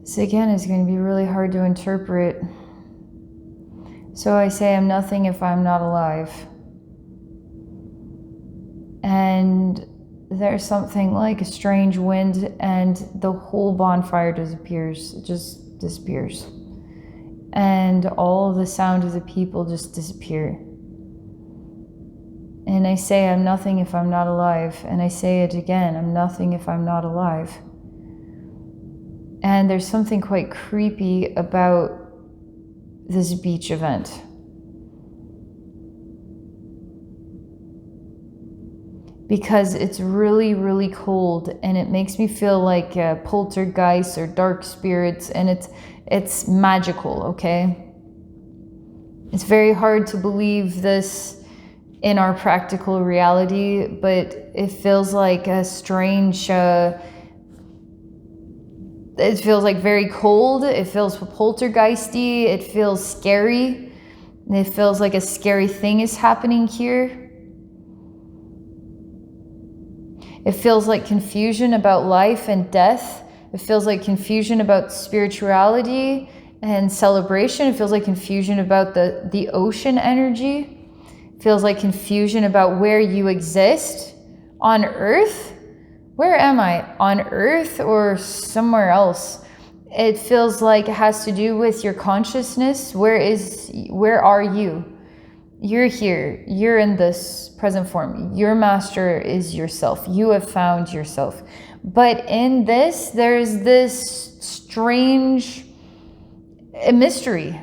This again is going to be really hard to interpret. So I say I'm nothing if I'm not alive. And there's something like a strange wind and the whole bonfire disappears. It just disappears. And all the sound of the people just disappear. And I say I'm nothing if I'm not alive. And I say it again, I'm nothing if I'm not alive. And there's something quite creepy about this beach event. Because it's really, really cold and it makes me feel like poltergeists or dark spirits, and it's magical, okay? It's very hard to believe this in our practical reality, but it feels like a strange, it feels like very cold, it feels poltergeisty, it feels scary, it feels like a scary thing is happening here. It feels like confusion about life and death. It feels like confusion about spirituality and celebration. It feels like confusion about the ocean energy. It feels like confusion about where you exist on Earth. Where am I? On Earth or somewhere else? It feels like it has to do with your consciousness. Where are you? You're here, you're in this present form. Your master is yourself. You have found yourself. But in this, there's this strange mystery.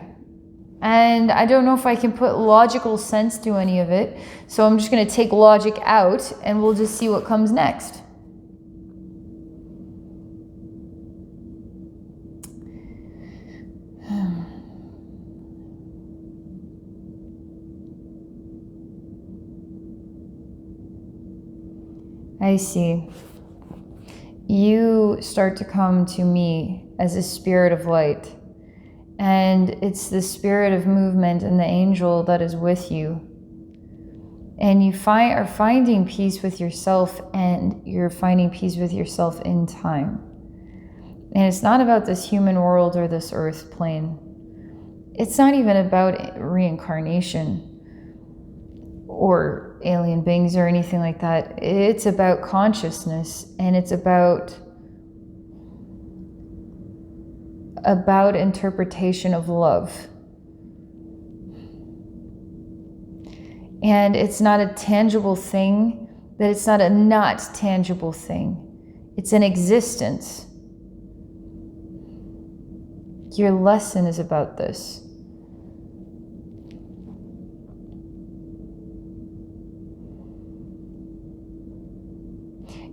And I don't know if I can put logical sense to any of it. So I'm just going to take logic out and we'll just see what comes next. I see. You start to come to me as a spirit of light, and it's the spirit of movement and the angel that is with you. And you are finding peace with yourself, and you're finding peace with yourself in time. And it's not about this human world or this earth plane. It's not even about reincarnation or alien beings or anything like that. It's about consciousness, and it's about interpretation of love. And it's not a tangible thing, but it's not a not tangible thing. It's an existence. Your lesson is about this.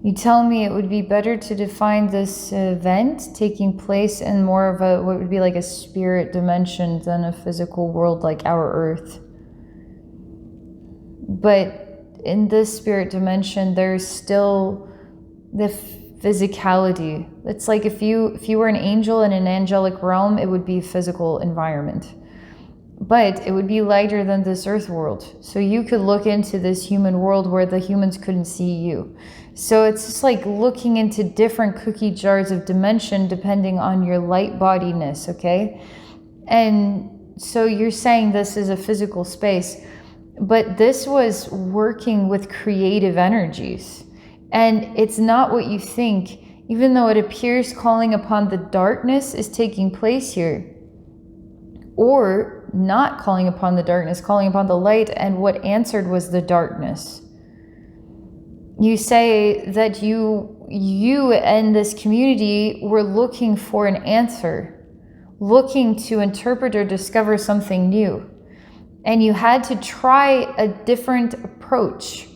You tell me it would be better to define this event taking place in more of what would be like a spirit dimension than a physical world like our Earth. But in this spirit dimension, there's still the physicality. It's like if you were an angel in an angelic realm, it would be a physical environment. But it would be lighter than this earth world. So you could look into this human world where the humans couldn't see you. So it's just like looking into different cookie jars of dimension depending on your light bodiness, okay? And so you're saying this is a physical space, but this was working with creative energies. And it's not what you think, even though it appears calling upon the darkness is taking place here. Or not calling upon the darkness, calling upon the light, and what answered was the darkness. You say that you and this community were looking for an answer, looking to interpret or discover something new. And you had to try a different approach.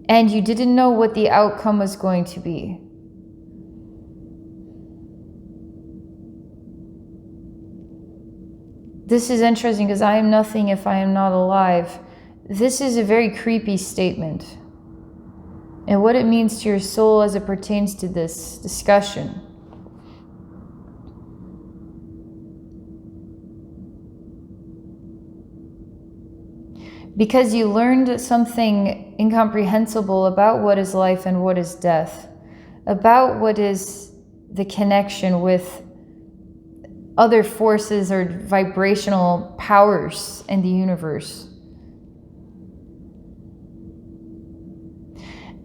And you didn't know what the outcome was going to be. This is interesting because I am nothing if I am not alive. This is a very creepy statement. And what it means to your soul as it pertains to this discussion. Because you learned something incomprehensible about what is life and what is death, about what is the connection with other forces or vibrational powers in the universe.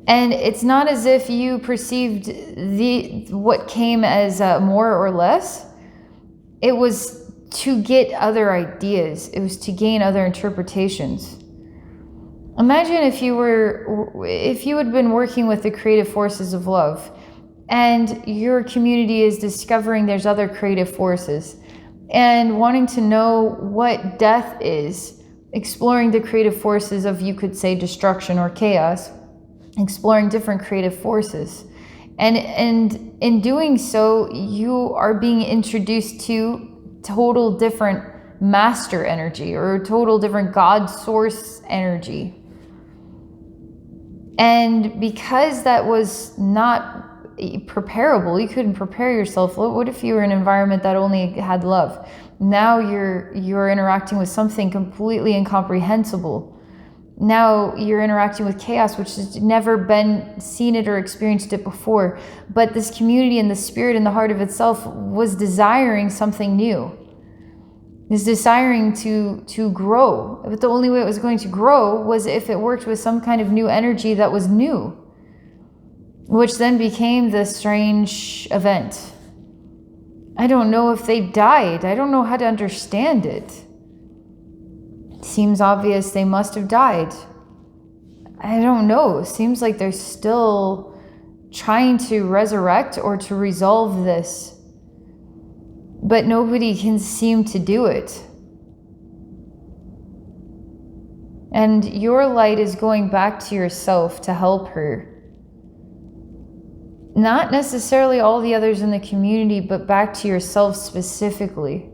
And it's not as if you perceived what came as more or less. It was to get other ideas. It was to gain other interpretations. Imagine if you had been working with the creative forces of love, and your community is discovering there's other creative forces and wanting to know what death is, exploring the creative forces of, you could say, destruction or chaos, exploring different creative forces. And in doing so, you are being introduced to total different master energy or total different God source energy. And because that was not preparable, you couldn't prepare yourself. What if you were in an environment that only had love? Now you're interacting with something completely incomprehensible. Now you're interacting with chaos, which has never been seen it or experienced it before. But this community and the spirit in the heart of itself was desiring something new. Is desiring to grow. But the only way it was going to grow was if it worked with some kind of new energy that was new, which then became this strange event. I don't know if they died. I don't know how to understand it. It seems obvious they must have died. I don't know. It seems like they're still trying to resurrect or to resolve this. But nobody can seem to do it. And your light is going back to yourself to help her. Not necessarily all the others in the community, but back to yourself specifically.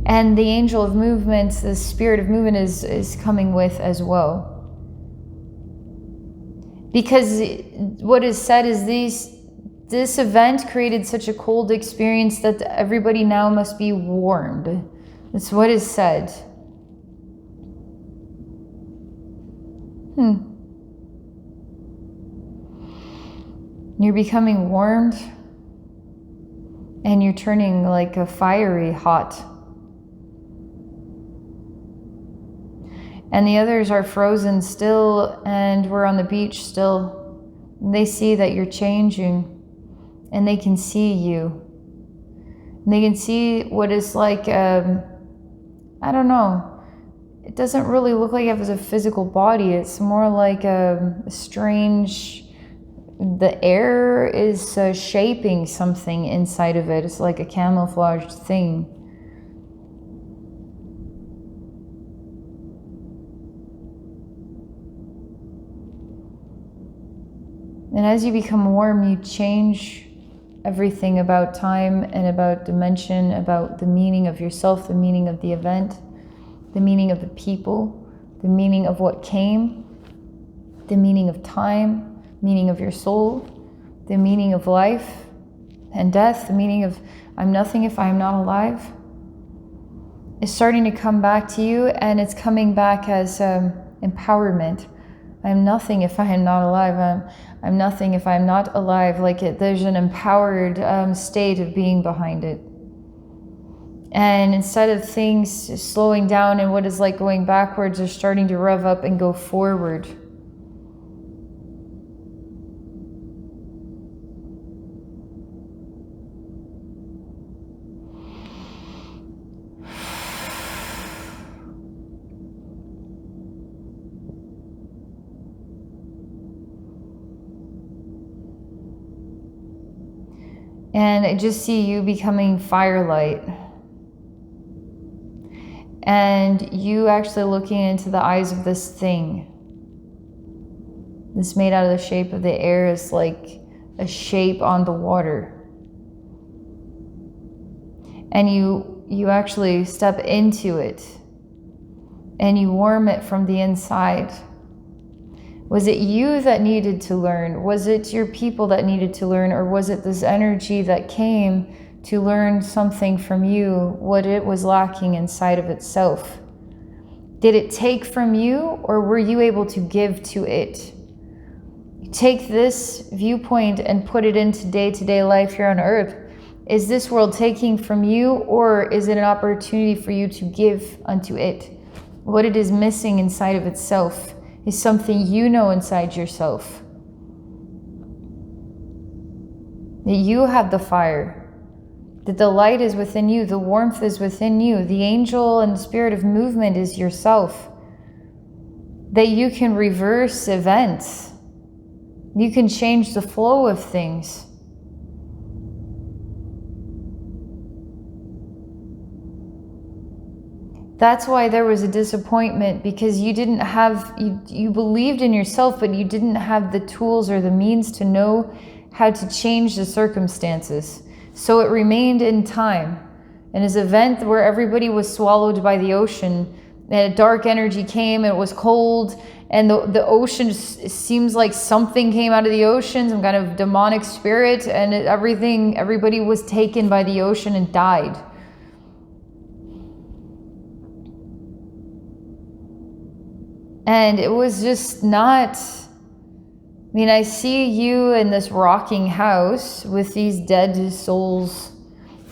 And the angel of movement, the spirit of movement is coming with as well. Because what is said is this event created such a cold experience that everybody now must be warmed. That's what is said. You're becoming warmed, and you're turning like a fiery hot. And the others are frozen still, and we're on the beach still. And they see that you're changing, and they can see you. And they can see what is like, I don't know. It doesn't really look like it has a physical body. It's more like a strange, the air is shaping something inside of it. It's like a camouflaged thing. And as you become warm, you change everything about time and about dimension, about the meaning of yourself, the meaning of the event, the meaning of the people, the meaning of what came, the meaning of time, meaning of your soul, the meaning of life and death, the meaning of I'm nothing if I am not alive, is starting to come back to you, and it's coming back as empowerment. I'm nothing if I am not alive. I'm nothing if I'm not alive. Like there's an empowered state of being behind it. And instead of things slowing down and what is like going backwards, they're starting to rev up and go forward. And I just see you becoming firelight. And you actually looking into the eyes of this thing. This made out of the shape of the air is like a shape on the water. And you actually step into it. And you warm it from the inside. Was it you that needed to learn? Was it your people that needed to learn? Or was it this energy that came to learn something from you, what it was lacking inside of itself? Did it take from you, or were you able to give to it? Take this viewpoint and put it into day-to-day life here on earth. Is this world taking from you, or is it an opportunity for you to give unto it? What it is missing inside of itself is something you know inside yourself. That you have the fire, that the light is within you, the warmth is within you, the angel and the spirit of movement is yourself. That you can reverse events. You can change the flow of things. That's why there was a disappointment, because you didn't have, you believed in yourself, but you didn't have the tools or the means to know how to change the circumstances. So it remained in time. And this event where everybody was swallowed by the ocean, and a dark energy came, and it was cold, and the ocean seems like something came out of the ocean, some kind of demonic spirit, and everybody was taken by the ocean and died. And it was just not, I see you in this rocking house with these dead souls.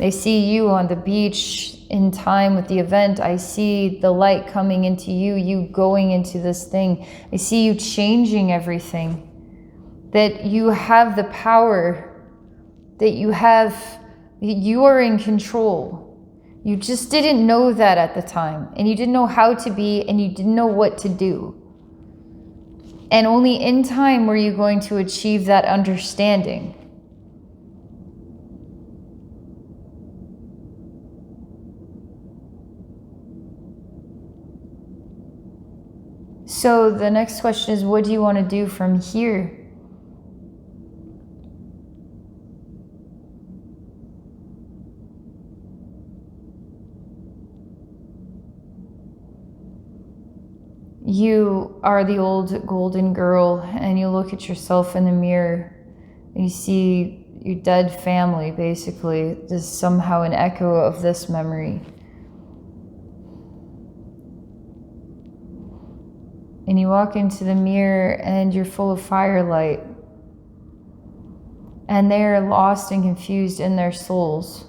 I see you on the beach in time with the event. I see the light coming into you, you going into this thing. I see you changing everything. That you have the power, that you are in control. You just didn't know that at the time, and you didn't know how to be, and you didn't know what to do. And only in time were you going to achieve that understanding. So the next question is, what do you want to do from here? You are the old golden girl, and you look at yourself in the mirror, and you see your dead family, basically, is somehow an echo of this memory. And you walk into the mirror and you're full of firelight. And they're lost and confused in their souls.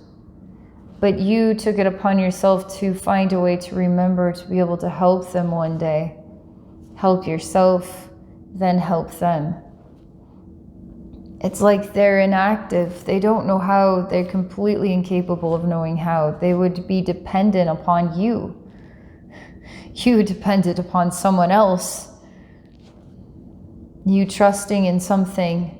But you took it upon yourself to find a way to remember, to be able to help them one day. Help yourself, then help them. It's like they're inactive. They don't know how. They're completely incapable of knowing how. They would be dependent upon you. You depended upon someone else. You trusting in something.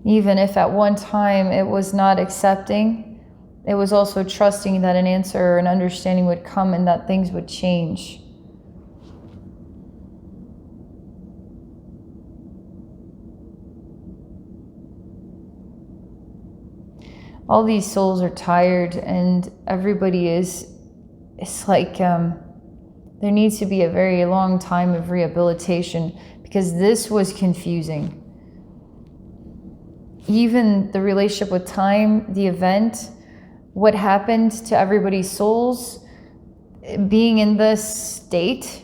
Even if at one time it was not accepting, it was also trusting that an answer or an understanding would come and that things would change. All these souls are tired, and everybody it's like there needs to be a very long time of rehabilitation, because this was confusing. Even the relationship with time, the event, what happened to everybody's souls, being in this state,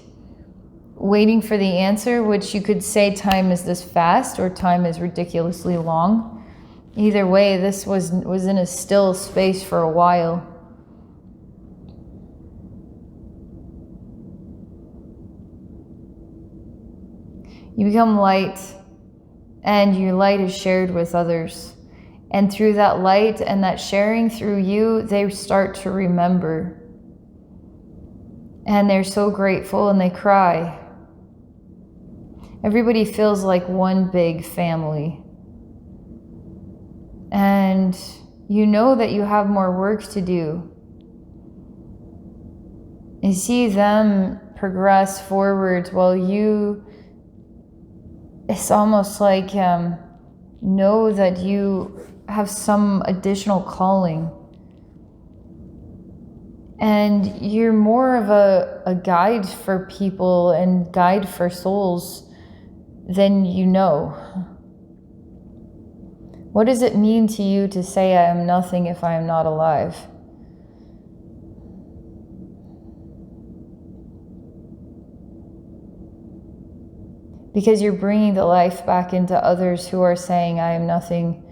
waiting for the answer, which you could say time is this fast or time is ridiculously long. Either way, this was in a still space for a while. You become light, and your light is shared with others. And through that light and that sharing through you, they start to remember. And they're so grateful and they cry. Everybody feels like one big family. And you know that you have more work to do. You see them progress forward while you, it's almost like know that you have some additional calling. And you're more of a guide for people and guide for souls than you know. What does it mean to you to say I am nothing if I am not alive? Because you're bringing the life back into others who are saying I am nothing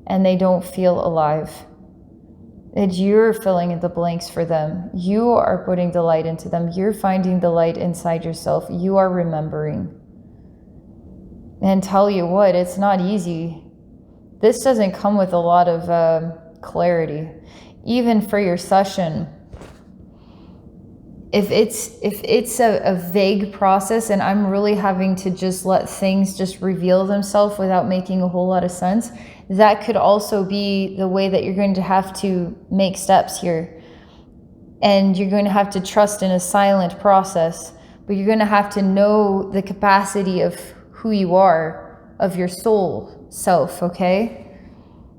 and they don't feel alive. And you're filling in the blanks for them. You are putting the light into them. You're finding the light inside yourself. You are remembering. And tell you what, it's not easy. This doesn't come with a lot of clarity. Even for your session, if it's a vague process and I'm really having to just let things just reveal themselves without making a whole lot of sense, that could also be the way that you're going to have to make steps here. And you're going to have to trust in a silent process, but you're going to have to know the capacity of who you are, of your soul self, okay?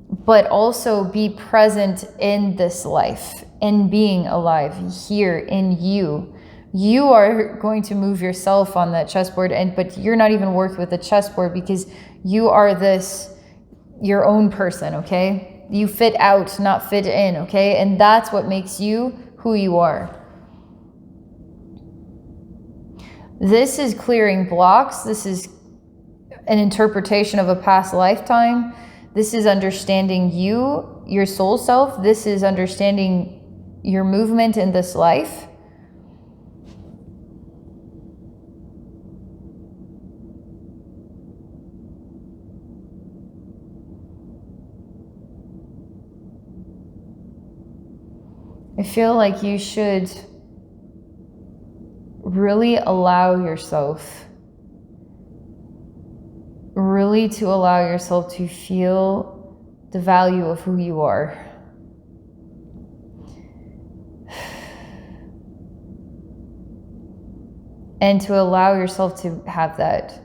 But also be present in this life, in being alive, here in you. You are going to move yourself on that chessboard, but you're not even working with the chessboard because you are your own person, okay? You fit out, not fit in, okay? And that's what makes you who you are. This is clearing blocks. This is an interpretation of a past lifetime. This is understanding you, your soul self. This is understanding your movement in this life. I feel like you should really allow yourself to feel the value of who you are. And to allow yourself to have that.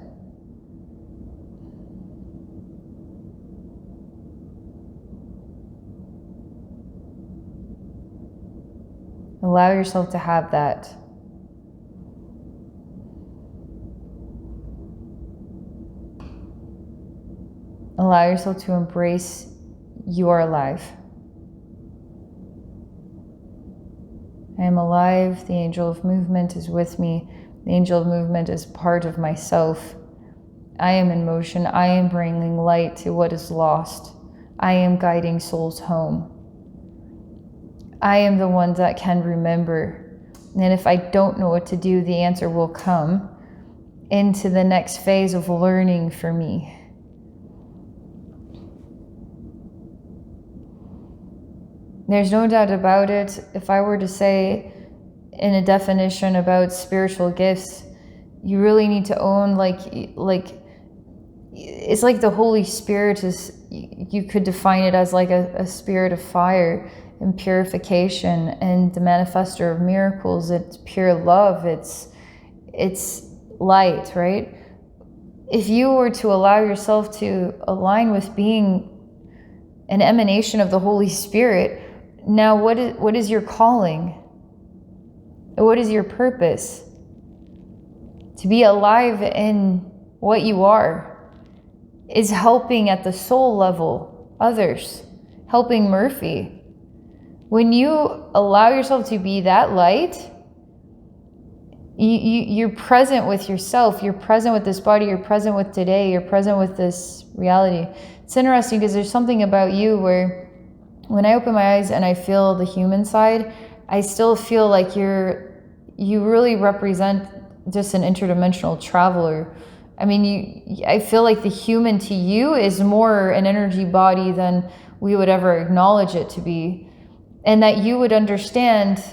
Allow yourself to have that. Allow yourself to embrace you are alive. I am alive. The angel of movement is with me. The angel of movement is part of myself. I am in motion. I am bringing light to what is lost. I am guiding souls home. I am the one that can remember. And if I don't know what to do, the answer will come into the next phase of learning for me. There's no doubt about it. If I were to say in a definition about spiritual gifts, you really need to own like it's like the Holy Spirit is, you could define it as like a spirit of fire and purification, and the manifester of miracles. It's pure love. It's light, right? If you were to allow yourself to align with being an emanation of the Holy Spirit, now what is your calling? What is your purpose? To be alive in what you are is helping at the soul level others, helping Murphy. When you allow yourself to be that light, you're present with yourself, you're present with this body, you're present with today, you're present with this reality. It's interesting because there's something about you where when I open my eyes and I feel the human side, I still feel like you really represent just an interdimensional traveler. I mean, I feel like the human to you is more an energy body than we would ever acknowledge it to be. And that you would understand,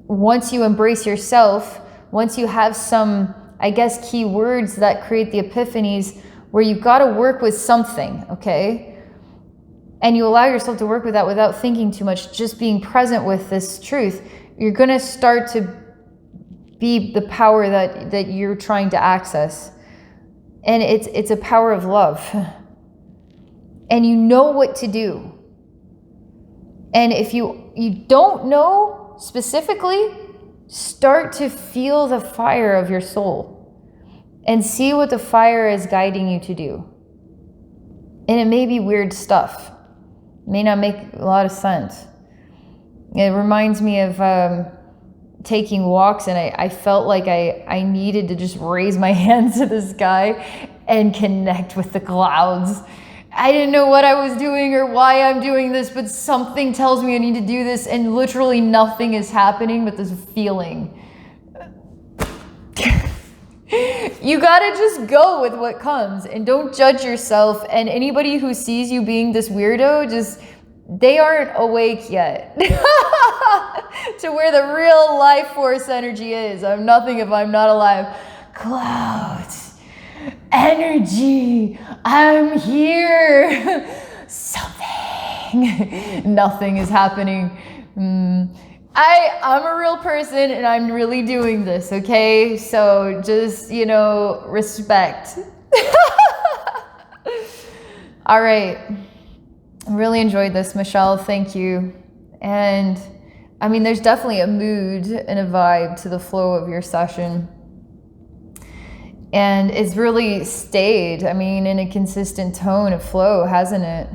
once you embrace yourself, once you have some, I guess, key words that create the epiphanies where you've got to work with something, okay? And you allow yourself to work with that without thinking too much, just being present with this truth, you're going to start to be the power that you're trying to access. And it's a power of love. And you know what to do. And if you don't know specifically, start to feel the fire of your soul and see what the fire is guiding you to do. And it may be weird stuff. It may not make a lot of sense. It reminds me of taking walks, and I felt like I needed to just raise my hands to the sky and connect with the clouds. I didn't know what I was doing or why I'm doing this, but something tells me I need to do this, and literally nothing is happening but this feeling. You gotta just go with what comes and don't judge yourself. And anybody who sees you being this weirdo, they aren't awake yet to where the real life force energy is. I'm nothing if I'm not alive. Clouds, energy, I'm here. Something. Nothing is happening. I'm a real person and I'm really doing this, okay? So just, respect. All right. I really enjoyed this, Michelle. Thank you. And I mean, there's definitely a mood and a vibe to the flow of your session. And it's really stayed, in a consistent tone of flow, hasn't it?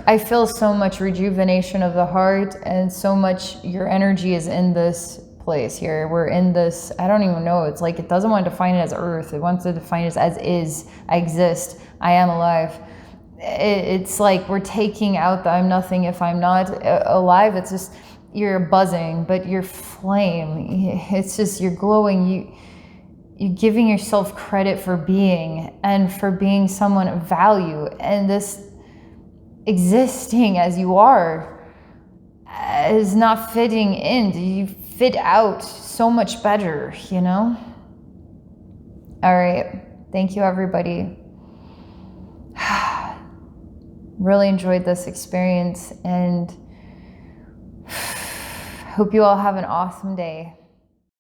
I feel so much rejuvenation of the heart, and so much your energy is in this place here. We're in this, I don't even know, it's like it doesn't want to define it as earth. It wants to define it as is. I exist. I am alive. It's like we're taking out the I'm nothing if I'm not alive. It's just you're buzzing, but you're flame. It's just you're glowing. You're giving yourself credit for being, and for being someone of value, and this existing as you are is not fitting in. You fit out so much better, All right. Thank you, everybody. Really enjoyed this experience, and hope you all have an awesome day.